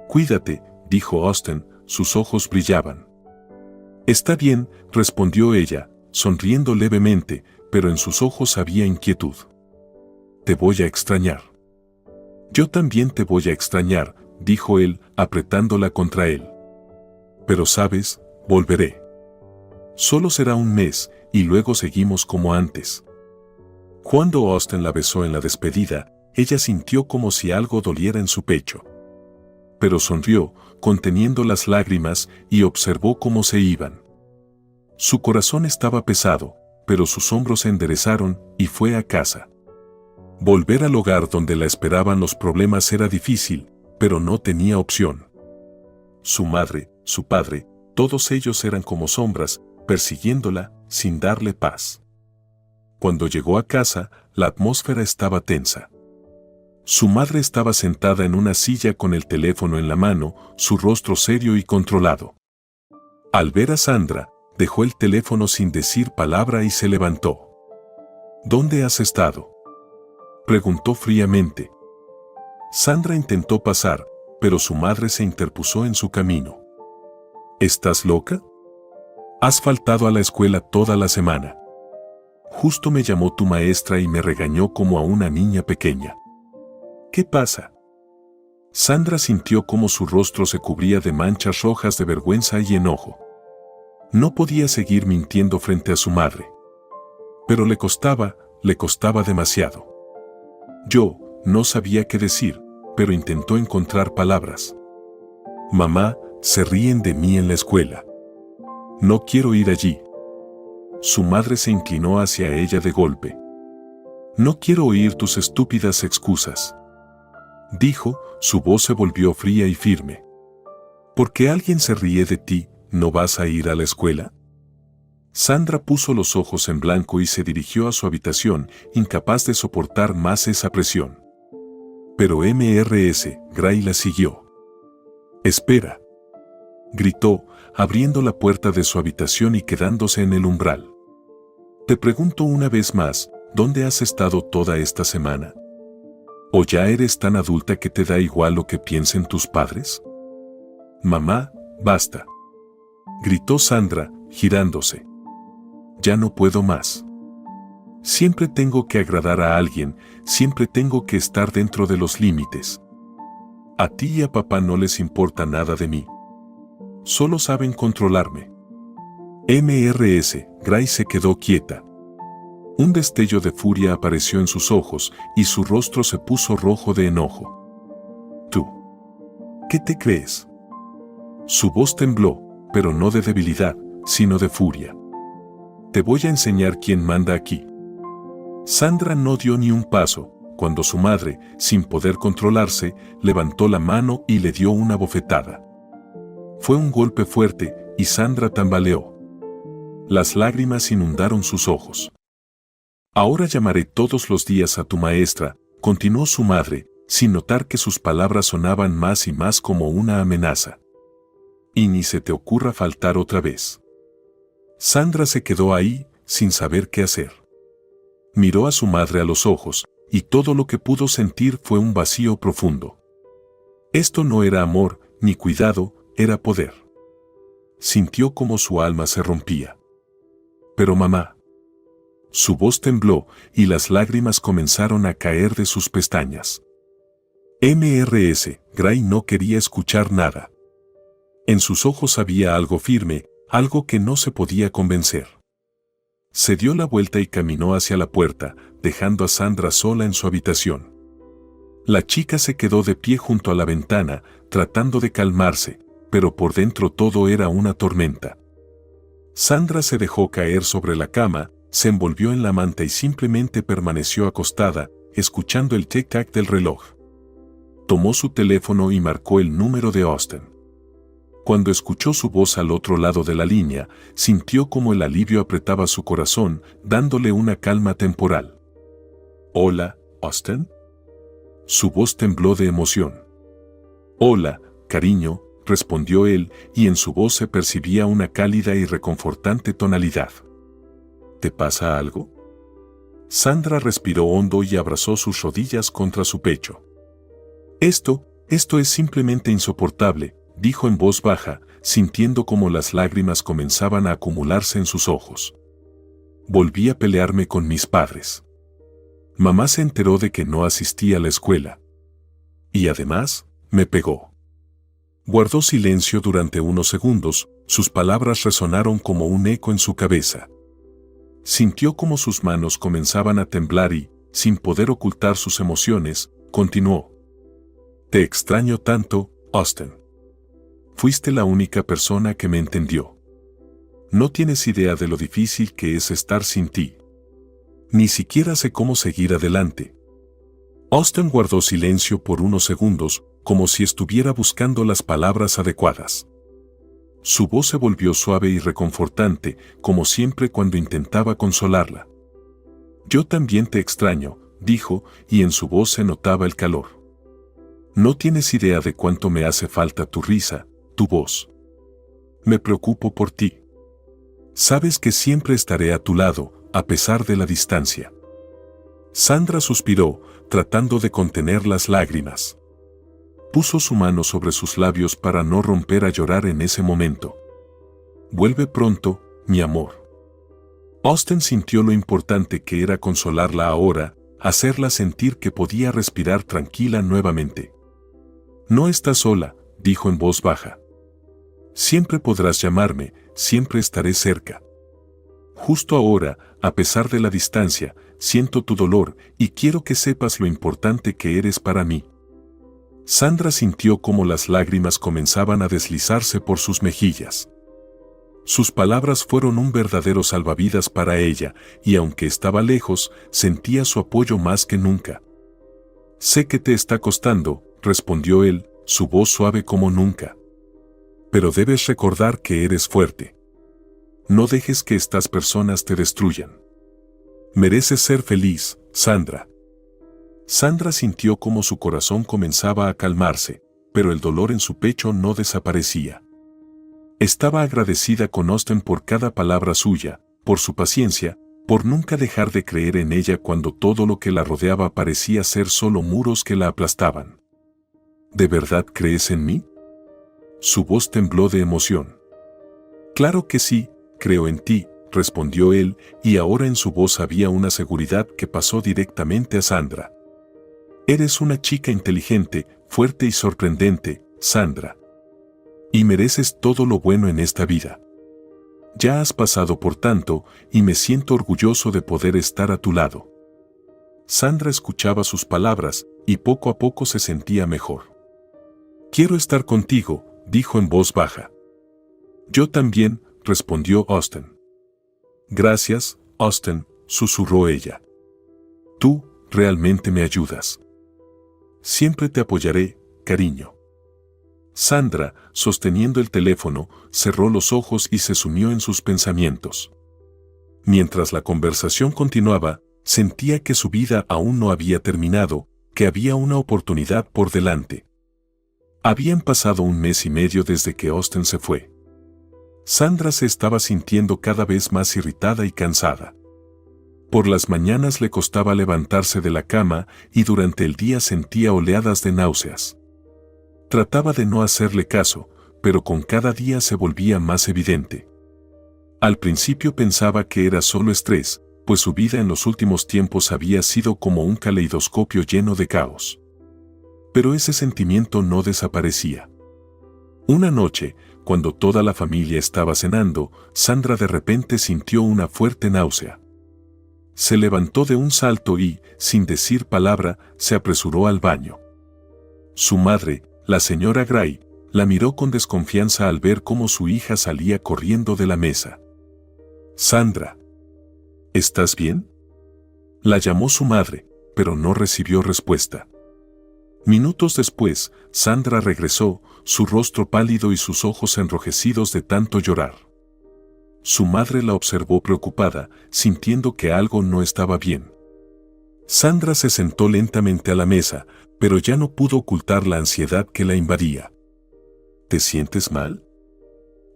Cuídate, dijo Austin, sus ojos brillaban. Está bien, respondió ella, sonriendo levemente, pero en sus ojos había inquietud. Te voy a extrañar. Yo también te voy a extrañar, dijo él, apretándola contra él. Pero sabes, volveré. Solo será un mes, y luego seguimos como antes. Cuando Austin la besó en la despedida, ella sintió como si algo doliera en su pecho. Pero sonrió, conteniendo las lágrimas, y observó cómo se iban. Su corazón estaba pesado, pero sus hombros se enderezaron, y fue a casa. Volver al hogar donde la esperaban los problemas era difícil, pero no tenía opción. Su madre, su padre, todos ellos eran como sombras, persiguiéndola, sin darle paz. Cuando llegó a casa, la atmósfera estaba tensa. Su madre estaba sentada en una silla con el teléfono en la mano, su rostro serio y controlado. Al ver a Sandra, dejó el teléfono sin decir palabra y se levantó. ¿Dónde has estado?, preguntó fríamente. Sandra intentó pasar, pero su madre se interpuso en su camino. ¿Estás loca? Has faltado a la escuela toda la semana. Justo me llamó tu maestra y me regañó como a una niña pequeña. ¿Qué pasa? Sandra sintió cómo su rostro se cubría de manchas rojas de vergüenza y enojo. No podía seguir mintiendo frente a su madre. Pero le costaba demasiado. Yo no sabía qué decir, pero intentó encontrar palabras. Mamá, se ríen de mí en la escuela. No quiero ir allí. Su madre se inclinó hacia ella de golpe. No quiero oír tus estúpidas excusas, dijo, su voz se volvió fría y firme. ¿Porque alguien se ríe de ti, no vas a ir a la escuela? Sandra puso los ojos en blanco y se dirigió a su habitación, incapaz de soportar más esa presión. Pero Mrs. Gray la siguió. Espera, gritó, abriendo la puerta de su habitación y quedándose en el umbral. Te pregunto una vez más, ¿dónde has estado toda esta semana? ¿O ya eres tan adulta que te da igual lo que piensen tus padres? Mamá, basta, gritó Sandra, girándose. Ya no puedo más. Siempre tengo que agradar a alguien, siempre tengo que estar dentro de los límites. A ti y a papá no les importa nada de mí. Solo saben controlarme. Mrs. Gray se quedó quieta. Un destello de furia apareció en sus ojos y su rostro se puso rojo de enojo. ¿Tú? ¿Qué te crees? Su voz tembló, pero no de debilidad, sino de furia. Te voy a enseñar quién manda aquí. Sandra no dio ni un paso, cuando su madre, sin poder controlarse, levantó la mano y le dio una bofetada. Fue un golpe fuerte, y Sandra tambaleó. Las lágrimas inundaron sus ojos. Ahora llamaré todos los días a tu maestra, continuó su madre, sin notar que sus palabras sonaban más y más como una amenaza. Y ni se te ocurra faltar otra vez. Sandra se quedó ahí, sin saber qué hacer. Miró a su madre a los ojos, y todo lo que pudo sentir fue un vacío profundo. Esto no era amor, ni cuidado, era poder. Sintió como su alma se rompía. Pero mamá. Su voz tembló, y las lágrimas comenzaron a caer de sus pestañas. Gray no quería escuchar nada. En sus ojos había algo firme, algo que no se podía convencer. Se dio la vuelta y caminó hacia la puerta, dejando a Sandra sola en su habitación. La chica se quedó de pie junto a la ventana, tratando de calmarse, pero por dentro todo era una tormenta. Sandra se dejó caer sobre la cama, se envolvió en la manta y simplemente permaneció acostada, escuchando el tic-tac del reloj. Tomó su teléfono y marcó el número de Austin. Cuando escuchó su voz al otro lado de la línea, sintió como el alivio apretaba su corazón, dándole una calma temporal. «Hola, Austin». Su voz tembló de emoción. «Hola, cariño», respondió él, y en su voz se percibía una cálida y reconfortante tonalidad. «¿Te pasa algo?». Sandra respiró hondo y abrazó sus rodillas contra su pecho. Esto es simplemente insoportable», dijo en voz baja, sintiendo como las lágrimas comenzaban a acumularse en sus ojos. «Volví a pelearme con mis padres. Mamá se enteró de que no asistí a la escuela. Y además, me pegó». Guardó silencio durante unos segundos, sus palabras resonaron como un eco en su cabeza. Sintió como sus manos comenzaban a temblar y, sin poder ocultar sus emociones, continuó. «Te extraño tanto, Austin. Fuiste la única persona que me entendió. No tienes idea de lo difícil que es estar sin ti. Ni siquiera sé cómo seguir adelante». Austin guardó silencio por unos segundos, como si estuviera buscando las palabras adecuadas. Su voz se volvió suave y reconfortante, como siempre cuando intentaba consolarla. «Yo también te extraño», dijo, y en su voz se notaba el calor. «No tienes idea de cuánto me hace falta tu risa, tu voz. Me preocupo por ti. Sabes que siempre estaré a tu lado, a pesar de la distancia». Sandra suspiró, tratando de contener las lágrimas. Puso su mano sobre sus labios para no romper a llorar en ese momento. «Vuelve pronto, mi amor». Austin sintió lo importante que era consolarla ahora, hacerla sentir que podía respirar tranquila nuevamente. «No estás sola», dijo en voz baja. «Siempre podrás llamarme, siempre estaré cerca. Justo ahora, a pesar de la distancia, siento tu dolor y quiero que sepas lo importante que eres para mí». Sandra sintió cómo las lágrimas comenzaban a deslizarse por sus mejillas. Sus palabras fueron un verdadero salvavidas para ella, y aunque estaba lejos, sentía su apoyo más que nunca. «Sé que te está costando», respondió él, su voz suave como nunca. «Pero debes recordar que eres fuerte. No dejes que estas personas te destruyan. Mereces ser feliz, Sandra». Sandra sintió como su corazón comenzaba a calmarse, pero el dolor en su pecho no desaparecía. Estaba agradecida con Austin por cada palabra suya, por su paciencia, por nunca dejar de creer en ella cuando todo lo que la rodeaba parecía ser solo muros que la aplastaban. «¿De verdad crees en mí?». Su voz tembló de emoción. «Claro que sí, creo en ti», respondió él, y ahora en su voz había una seguridad que pasó directamente a Sandra. «Eres una chica inteligente, fuerte y sorprendente, Sandra. Y mereces todo lo bueno en esta vida. Ya has pasado por tanto, y me siento orgulloso de poder estar a tu lado». Sandra escuchaba sus palabras, y poco a poco se sentía mejor. «Quiero estar contigo», dijo en voz baja. «Yo también», respondió Austin. «Gracias, Austin», susurró ella. «Tú, realmente me ayudas. Siempre te apoyaré, cariño». Sandra, sosteniendo el teléfono, cerró los ojos y se sumió en sus pensamientos. Mientras la conversación continuaba, sentía que su vida aún no había terminado, que había una oportunidad por delante. Habían pasado 1 mes y medio desde que Austin se fue. Sandra se estaba sintiendo cada vez más irritada y cansada. Por las mañanas le costaba levantarse de la cama y durante el día sentía oleadas de náuseas. Trataba de no hacerle caso, pero con cada día se volvía más evidente. Al principio pensaba que era solo estrés, pues su vida en los últimos tiempos había sido como un caleidoscopio lleno de caos. Pero ese sentimiento no desaparecía. Una noche, cuando toda la familia estaba cenando, Sandra de repente sintió una fuerte náusea. Se levantó de un salto y, sin decir palabra, se apresuró al baño. Su madre, la señora Gray, la miró con desconfianza al ver cómo su hija salía corriendo de la mesa. «Sandra, ¿estás bien?», la llamó su madre, pero no recibió respuesta. Minutos después, Sandra regresó, su rostro pálido y sus ojos enrojecidos de tanto llorar. Su madre la observó preocupada, sintiendo que algo no estaba bien. Sandra se sentó lentamente a la mesa, pero ya no pudo ocultar la ansiedad que la invadía. «¿Te sientes mal?»,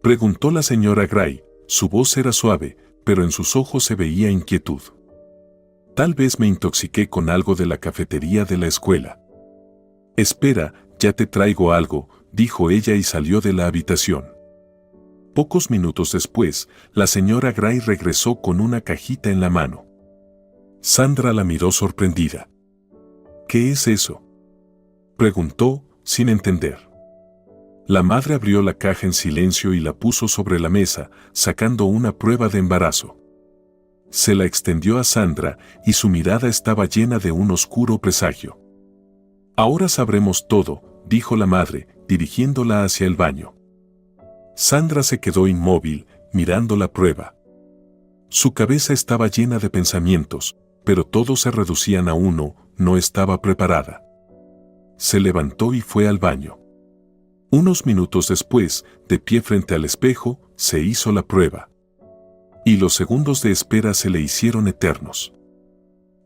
preguntó la señora Gray. Su voz era suave, pero en sus ojos se veía inquietud. «Tal vez me intoxiqué con algo de la cafetería de la escuela». «Espera, ya te traigo algo», dijo ella y salió de la habitación. Pocos minutos después, la señora Gray regresó con una cajita en la mano. Sandra la miró sorprendida. «¿Qué es eso?», preguntó, sin entender. La madre abrió la caja en silencio y la puso sobre la mesa, sacando una prueba de embarazo. Se la extendió a Sandra y su mirada estaba llena de un oscuro presagio. «Ahora sabremos todo», dijo la madre, dirigiéndola hacia el baño. Sandra se quedó inmóvil, mirando la prueba. Su cabeza estaba llena de pensamientos, pero todos se reducían a uno: no estaba preparada. Se levantó y fue al baño. Unos minutos después, de pie frente al espejo, se hizo la prueba. Y los segundos de espera se le hicieron eternos.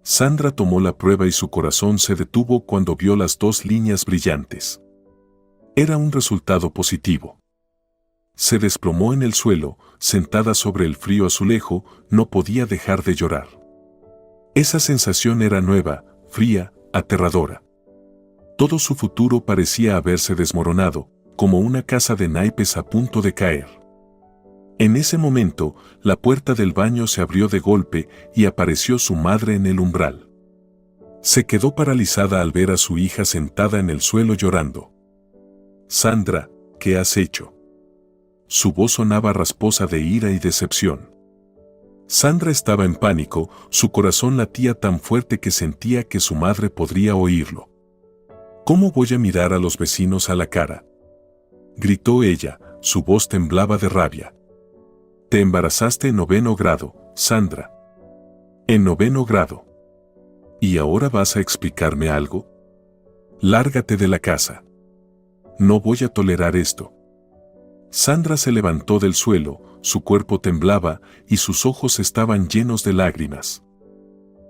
Sandra tomó la prueba y su corazón se detuvo cuando vio las 2 líneas brillantes. Era un resultado positivo. Se desplomó en el suelo, sentada sobre el frío azulejo, no podía dejar de llorar. Esa sensación era nueva, fría, aterradora. Todo su futuro parecía haberse desmoronado, como una casa de naipes a punto de caer. En ese momento, la puerta del baño se abrió de golpe y apareció su madre en el umbral. Se quedó paralizada al ver a su hija sentada en el suelo llorando. «Sandra, ¿qué has hecho?», su voz sonaba rasposa de ira y decepción. Sandra estaba en pánico, su corazón latía tan fuerte que sentía que su madre podría oírlo. «¿Cómo voy a mirar a los vecinos a la cara?», gritó ella, su voz temblaba de rabia. «Te embarazaste en 9º grado, Sandra. En 9º grado. ¿Y ahora vas a explicarme algo? Lárgate de la casa. No voy a tolerar esto». Sandra se levantó del suelo, su cuerpo temblaba y sus ojos estaban llenos de lágrimas.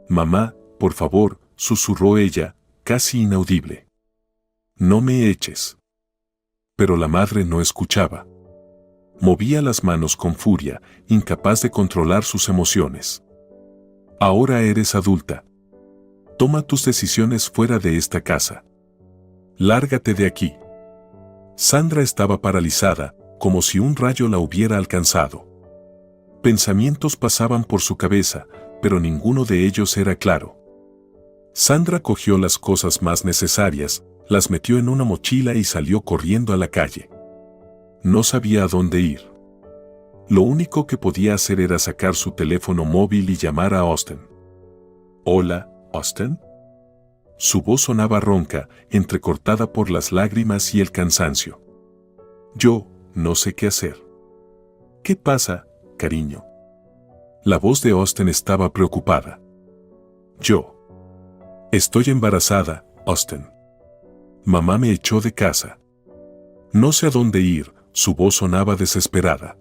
«Mamá, por favor», susurró ella, casi inaudible. «No me eches». Pero la madre no escuchaba. Movía las manos con furia, incapaz de controlar sus emociones. «Ahora eres adulta. Toma tus decisiones fuera de esta casa. Lárgate de aquí». Sandra estaba paralizada, como si un rayo la hubiera alcanzado. Pensamientos pasaban por su cabeza, pero ninguno de ellos era claro. Sandra cogió las cosas más necesarias, las metió en una mochila y salió corriendo a la calle. No sabía a dónde ir. Lo único que podía hacer era sacar su teléfono móvil y llamar a Austin. «Hola, Austin». Su voz sonaba ronca, entrecortada por las lágrimas y el cansancio. «Yo no sé qué hacer». «¿Qué pasa, cariño?». La voz de Austin estaba preocupada. «Yo estoy embarazada, Austin. Mamá me echó de casa. No sé a dónde ir», su voz sonaba desesperada.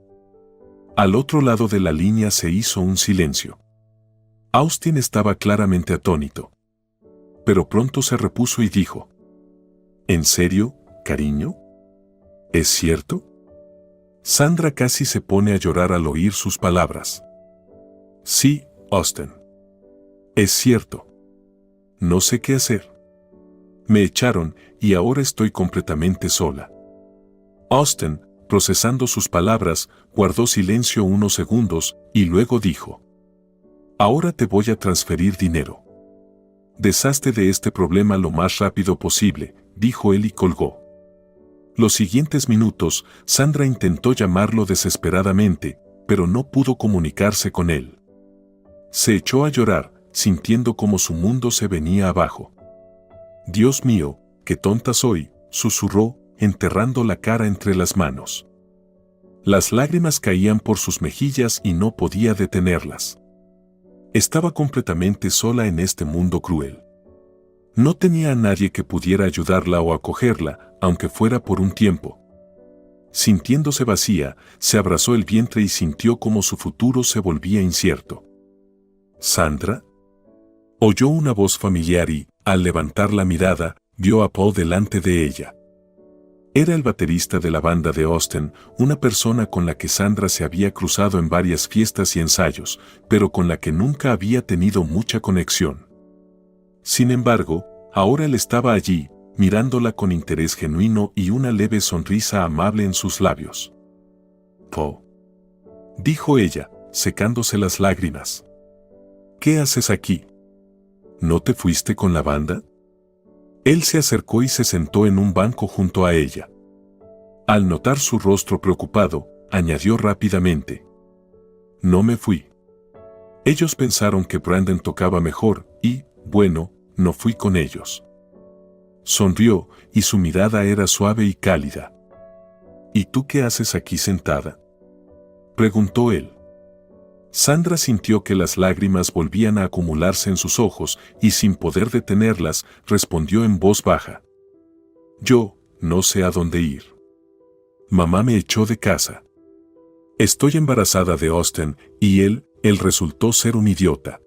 Al otro lado de la línea se hizo un silencio. Austin estaba claramente atónito. pero pronto se repuso y dijo: ¿En serio, cariño? ¿Es cierto? Sandra casi se pone a llorar al oír sus palabras. Sí, Austin. Es cierto. No sé qué hacer. Me echaron y ahora estoy completamente sola. Austin, procesando sus palabras, guardó silencio unos segundos y luego dijo: Ahora te voy a transferir dinero. Deshazte de este problema lo más rápido posible, dijo él y colgó. Los siguientes minutos, Sandra intentó llamarlo desesperadamente, pero no pudo comunicarse con él. Se echó a llorar, sintiendo como su mundo se venía abajo. Dios mío, qué tonta soy, susurró, enterrando la cara entre las manos. Las lágrimas caían por sus mejillas y no podía detenerlas. Estaba completamente sola en este mundo cruel. No tenía a nadie que pudiera ayudarla o acogerla, aunque fuera por un tiempo. Sintiéndose vacía, se abrazó el vientre y sintió como su futuro se volvía incierto. ¿Sandra? Oyó una voz familiar y, al levantar la mirada, vio a Paul delante de ella. Era el baterista de la banda de Austin, una persona con la que Sandra se había cruzado en varias fiestas y ensayos, pero con la que nunca había tenido mucha conexión. Sin embargo, ahora él estaba allí, mirándola con interés genuino y una leve sonrisa amable en sus labios. «Paul», dijo ella, secándose las lágrimas. «¿Qué haces aquí? ¿No te fuiste con la banda?» Él se acercó y se sentó en un banco junto a ella. Al notar su rostro preocupado, añadió rápidamente: «No me fui. Ellos pensaron que Brandon tocaba mejor y, bueno, no fui con ellos». Sonrió y su mirada era suave y cálida. «¿Y tú qué haces aquí sentada?», preguntó él. Sandra sintió que las lágrimas volvían a acumularse en sus ojos y sin poder detenerlas, respondió en voz baja: «Yo no sé a dónde ir. Mamá me echó de casa. Estoy embarazada de Austin y él resultó ser un idiota.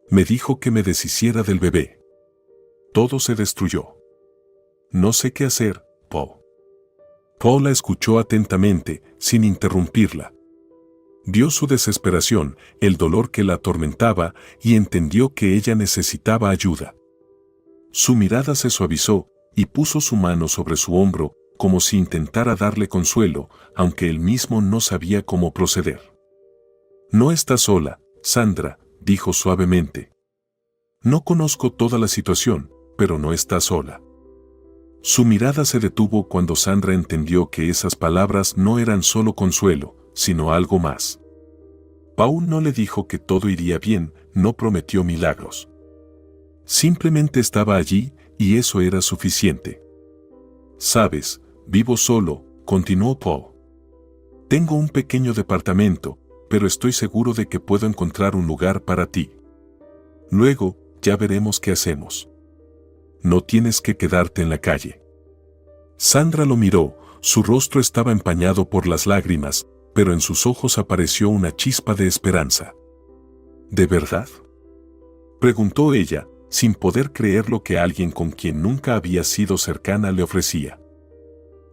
Me dijo que me deshiciera del bebé. Todo se destruyó. No sé qué hacer, Paul». Paul la escuchó atentamente, sin interrumpirla. Vio su desesperación, el dolor que la atormentaba, y entendió que ella necesitaba ayuda. Su mirada se suavizó, y puso su mano sobre su hombro, como si intentara darle consuelo, aunque él mismo no sabía cómo proceder. «No estás sola, Sandra», dijo suavemente. «No conozco toda la situación, pero no estás sola». Su mirada se detuvo cuando Sandra entendió que esas palabras no eran solo consuelo, sino algo más. Paul no le dijo que todo iría bien, no prometió milagros. Simplemente estaba allí, y eso era suficiente. «Sabes, vivo solo», continuó Paul. «Tengo un pequeño departamento, pero estoy seguro de que puedo encontrar un lugar para ti. Luego, ya veremos qué hacemos. No tienes que quedarte en la calle». Sandra lo miró, su rostro estaba empañado por las lágrimas, pero en sus ojos apareció una chispa de esperanza. «¿De verdad?», preguntó ella, sin poder creer lo que alguien con quien nunca había sido cercana le ofrecía.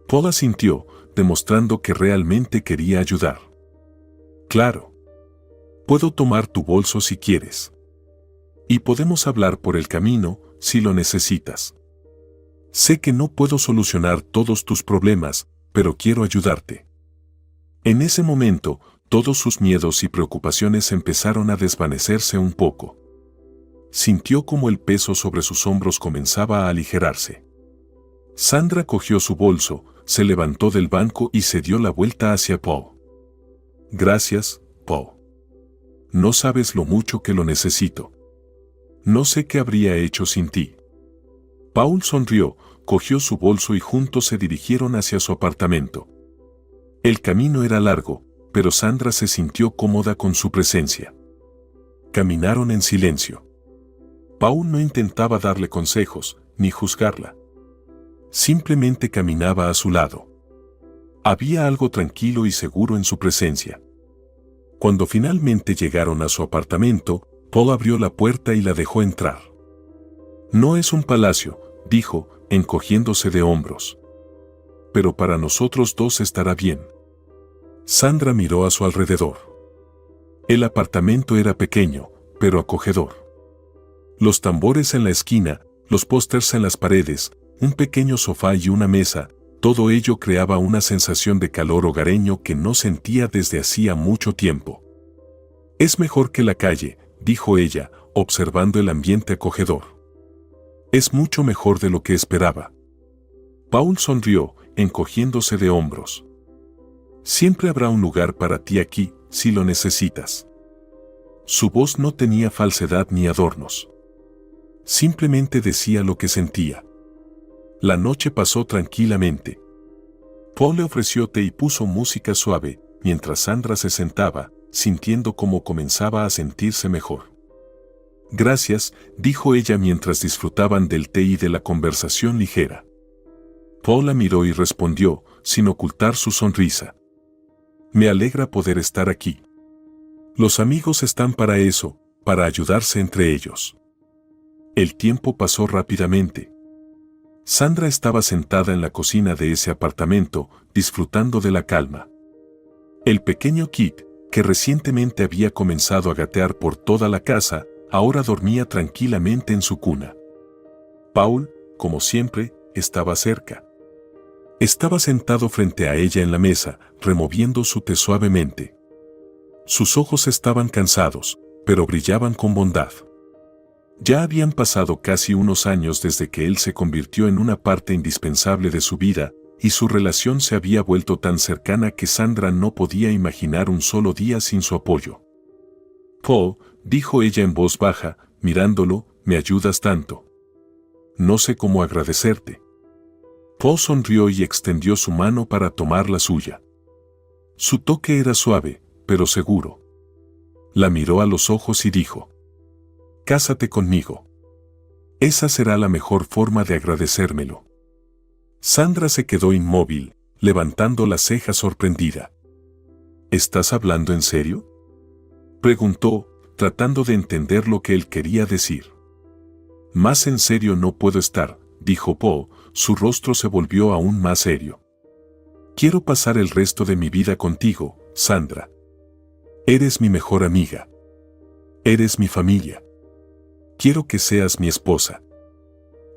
Paul asintió, demostrando que realmente quería ayudar. «Claro. Puedo tomar tu bolso si quieres. Y podemos hablar por el camino, si lo necesitas. Sé que no puedo solucionar todos tus problemas, pero quiero ayudarte». En ese momento, todos sus miedos y preocupaciones empezaron a desvanecerse un poco. Sintió como el peso sobre sus hombros comenzaba a aligerarse. Sandra cogió su bolso, se levantó del banco y se dio la vuelta hacia Paul. «Gracias, Paul. No sabes lo mucho que lo necesito. No sé qué habría hecho sin ti». Paul sonrió, cogió su bolso y juntos se dirigieron hacia su apartamento. El camino era largo, pero Sandra se sintió cómoda con su presencia. Caminaron en silencio. Paul no intentaba darle consejos, ni juzgarla. Simplemente caminaba a su lado. Había algo tranquilo y seguro en su presencia. Cuando finalmente llegaron a su apartamento, Paul abrió la puerta y la dejó entrar. No es un palacio, dijo, encogiéndose de hombros. Pero para nosotros dos estará bien. Sandra miró a su alrededor. El apartamento era pequeño, pero acogedor. Los tambores en la esquina, los pósters en las paredes, un pequeño sofá y una mesa, todo ello creaba una sensación de calor hogareño que no sentía desde hacía mucho tiempo. Es mejor que la calle, dijo ella, observando el ambiente acogedor. Es mucho mejor de lo que esperaba. Paul sonrió, encogiéndose de hombros. Siempre habrá un lugar para ti aquí, si lo necesitas. Su voz no tenía falsedad ni adornos. Simplemente decía lo que sentía. La noche pasó tranquilamente. Paul le ofreció té y puso música suave, mientras Sandra se sentaba, sintiendo cómo comenzaba a sentirse mejor. Gracias, dijo ella mientras disfrutaban del té y de la conversación ligera. Paul la miró y respondió, sin ocultar su sonrisa. Me alegra poder estar aquí. Los amigos están para eso, para ayudarse entre ellos. El tiempo pasó rápidamente. Sandra estaba sentada en la cocina de ese apartamento, disfrutando de la calma. El pequeño Kit, que recientemente había comenzado a gatear por toda la casa, ahora dormía tranquilamente en su cuna. Paul, como siempre, estaba cerca. Estaba sentado frente a ella en la mesa, removiendo su té suavemente. Sus ojos estaban cansados, pero brillaban con bondad. Ya habían pasado casi unos años desde que él se convirtió en una parte indispensable de su vida, y su relación se había vuelto tan cercana que Sandra no podía imaginar un solo día sin su apoyo. Paul, dijo ella en voz baja, mirándolo, me ayudas tanto. No sé cómo agradecerte. Paul sonrió y extendió su mano para tomar la suya. Su toque era suave, pero seguro. La miró a los ojos y dijo: Cásate conmigo. Esa será la mejor forma de agradecérmelo. Sandra se quedó inmóvil, levantando las cejas sorprendida. ¿Estás hablando en serio?, preguntó, tratando de entender lo que él quería decir. Más en serio no puedo estar, dijo Paul, su rostro se volvió aún más serio. Quiero pasar el resto de mi vida contigo, Sandra. Eres mi mejor amiga. Eres mi familia. Quiero que seas mi esposa.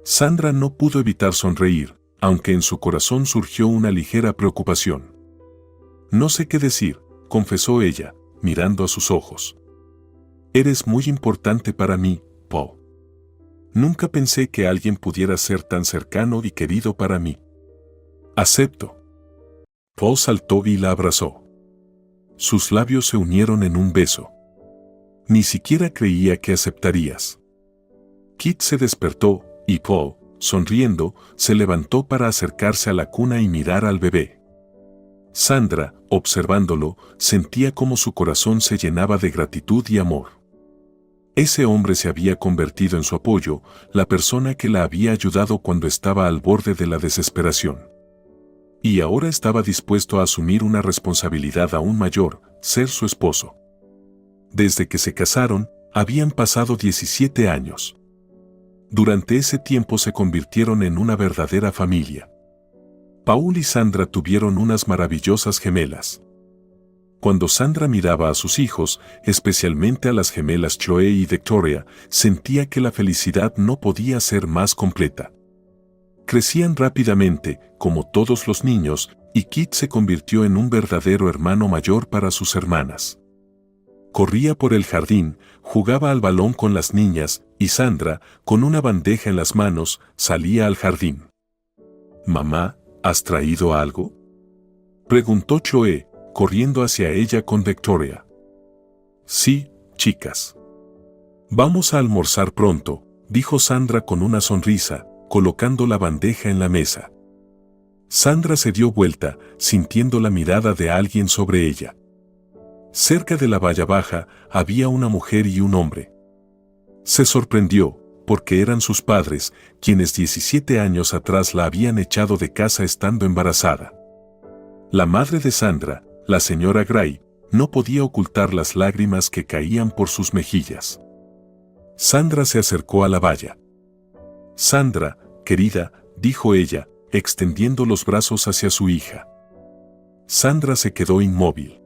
Sandra no pudo evitar sonreír, aunque en su corazón surgió una ligera preocupación. No sé qué decir, confesó ella, mirando a sus ojos. Eres muy importante para mí, Paul. Nunca pensé que alguien pudiera ser tan cercano y querido para mí. Acepto. Paul saltó y la abrazó. Sus labios se unieron en un beso. Ni siquiera creía que aceptarías. Kit se despertó, y Paul, sonriendo, se levantó para acercarse a la cuna y mirar al bebé. Sandra, observándolo, sentía como su corazón se llenaba de gratitud y amor. Ese hombre se había convertido en su apoyo, la persona que la había ayudado cuando estaba al borde de la desesperación. Y ahora estaba dispuesto a asumir una responsabilidad aún mayor, ser su esposo. Desde que se casaron, habían pasado 17 años. Durante ese tiempo se convirtieron en una verdadera familia. Paul y Sandra tuvieron unas maravillosas gemelas. Cuando Sandra miraba a sus hijos, especialmente a las gemelas Chloe y Victoria, sentía que la felicidad no podía ser más completa. Crecían rápidamente, como todos los niños, y Kit se convirtió en un verdadero hermano mayor para sus hermanas. Corría por el jardín, jugaba al balón con las niñas, y Sandra, con una bandeja en las manos, salía al jardín. «Mamá, ¿has traído algo?», preguntó Chloe, corriendo hacia ella con Victoria. «Sí, chicas. Vamos a almorzar pronto», dijo Sandra con una sonrisa, colocando la bandeja en la mesa. Sandra se dio vuelta, sintiendo la mirada de alguien sobre ella. Cerca de la valla baja había una mujer y un hombre. Se sorprendió, porque eran sus padres, quienes 17 años atrás la habían echado de casa estando embarazada. La madre de Sandra, la señora Gray, no podía ocultar las lágrimas que caían por sus mejillas. Sandra se acercó a la valla. Sandra, querida, dijo ella, extendiendo los brazos hacia su hija. Sandra se quedó inmóvil.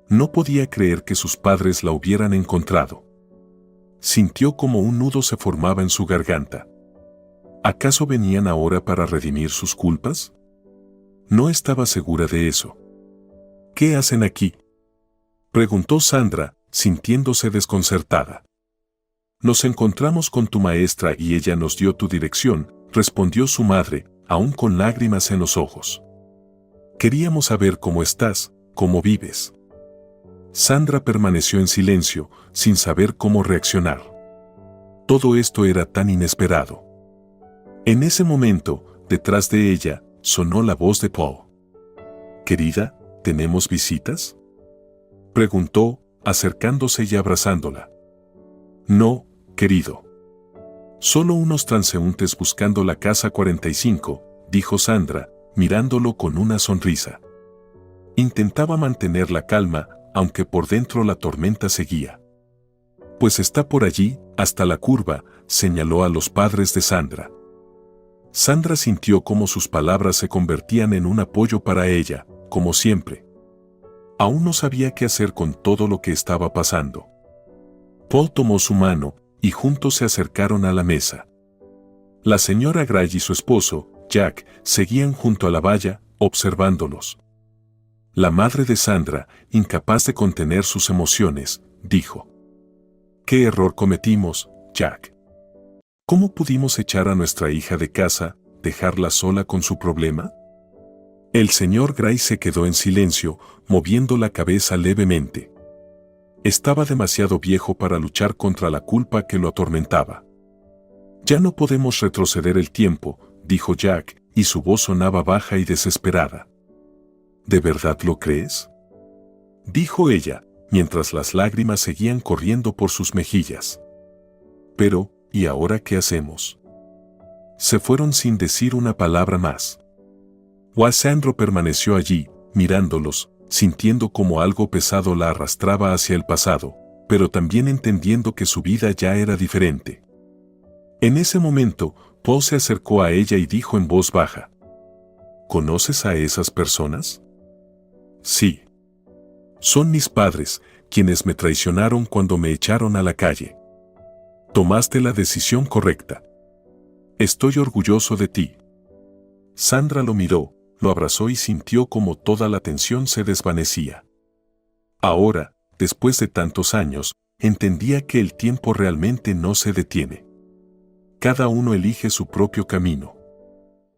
No podía creer que sus padres la hubieran encontrado. Sintió como un nudo se formaba en su garganta. ¿Acaso venían ahora para redimir sus culpas? No estaba segura de eso. ¿Qué hacen aquí?, preguntó Sandra, sintiéndose desconcertada. Nos encontramos con tu maestra y ella nos dio tu dirección, respondió su madre, aún con lágrimas en los ojos. Queríamos saber cómo estás, cómo vives. Sandra permaneció en silencio, sin saber cómo reaccionar. Todo esto era tan inesperado. En ese momento, detrás de ella, sonó la voz de Paul. «Querida, ¿tenemos visitas?», preguntó, acercándose y abrazándola. «No, querido. Solo unos transeúntes buscando la casa 45», dijo Sandra, mirándolo con una sonrisa. Intentaba mantener la calma, aunque por dentro la tormenta seguía. «Pues está por allí, hasta la curva», señaló a los padres de Sandra. Sandra sintió cómo sus palabras se convertían en un apoyo para ella, como siempre. Aún no sabía qué hacer con todo lo que estaba pasando. Paul tomó su mano, y juntos se acercaron a la mesa. La señora Gray y su esposo, Jack, seguían junto a la valla, observándolos. La madre de Sandra, incapaz de contener sus emociones, dijo: «¿Qué error cometimos, Jack? ¿Cómo pudimos echar a nuestra hija de casa, dejarla sola con su problema?». El señor Gray se quedó en silencio, moviendo la cabeza levemente. Estaba demasiado viejo para luchar contra la culpa que lo atormentaba. «Ya no podemos retroceder el tiempo», dijo Jack, y su voz sonaba baja y desesperada. «¿De verdad lo crees?», dijo ella, mientras las lágrimas seguían corriendo por sus mejillas. «Pero, ¿y ahora qué hacemos?». Se fueron sin decir una palabra más. Sandra permaneció allí, mirándolos, sintiendo como algo pesado la arrastraba hacia el pasado, pero también entendiendo que su vida ya era diferente. En ese momento, Paul se acercó a ella y dijo en voz baja: «¿Conoces a esas personas?». «Sí. Son mis padres, quienes me traicionaron cuando me echaron a la calle. Tomaste la decisión correcta. Estoy orgulloso de ti». Sandra lo miró, lo abrazó y sintió como toda la tensión se desvanecía. Ahora, después de tantos años, entendía que el tiempo realmente no se detiene. Cada uno elige su propio camino.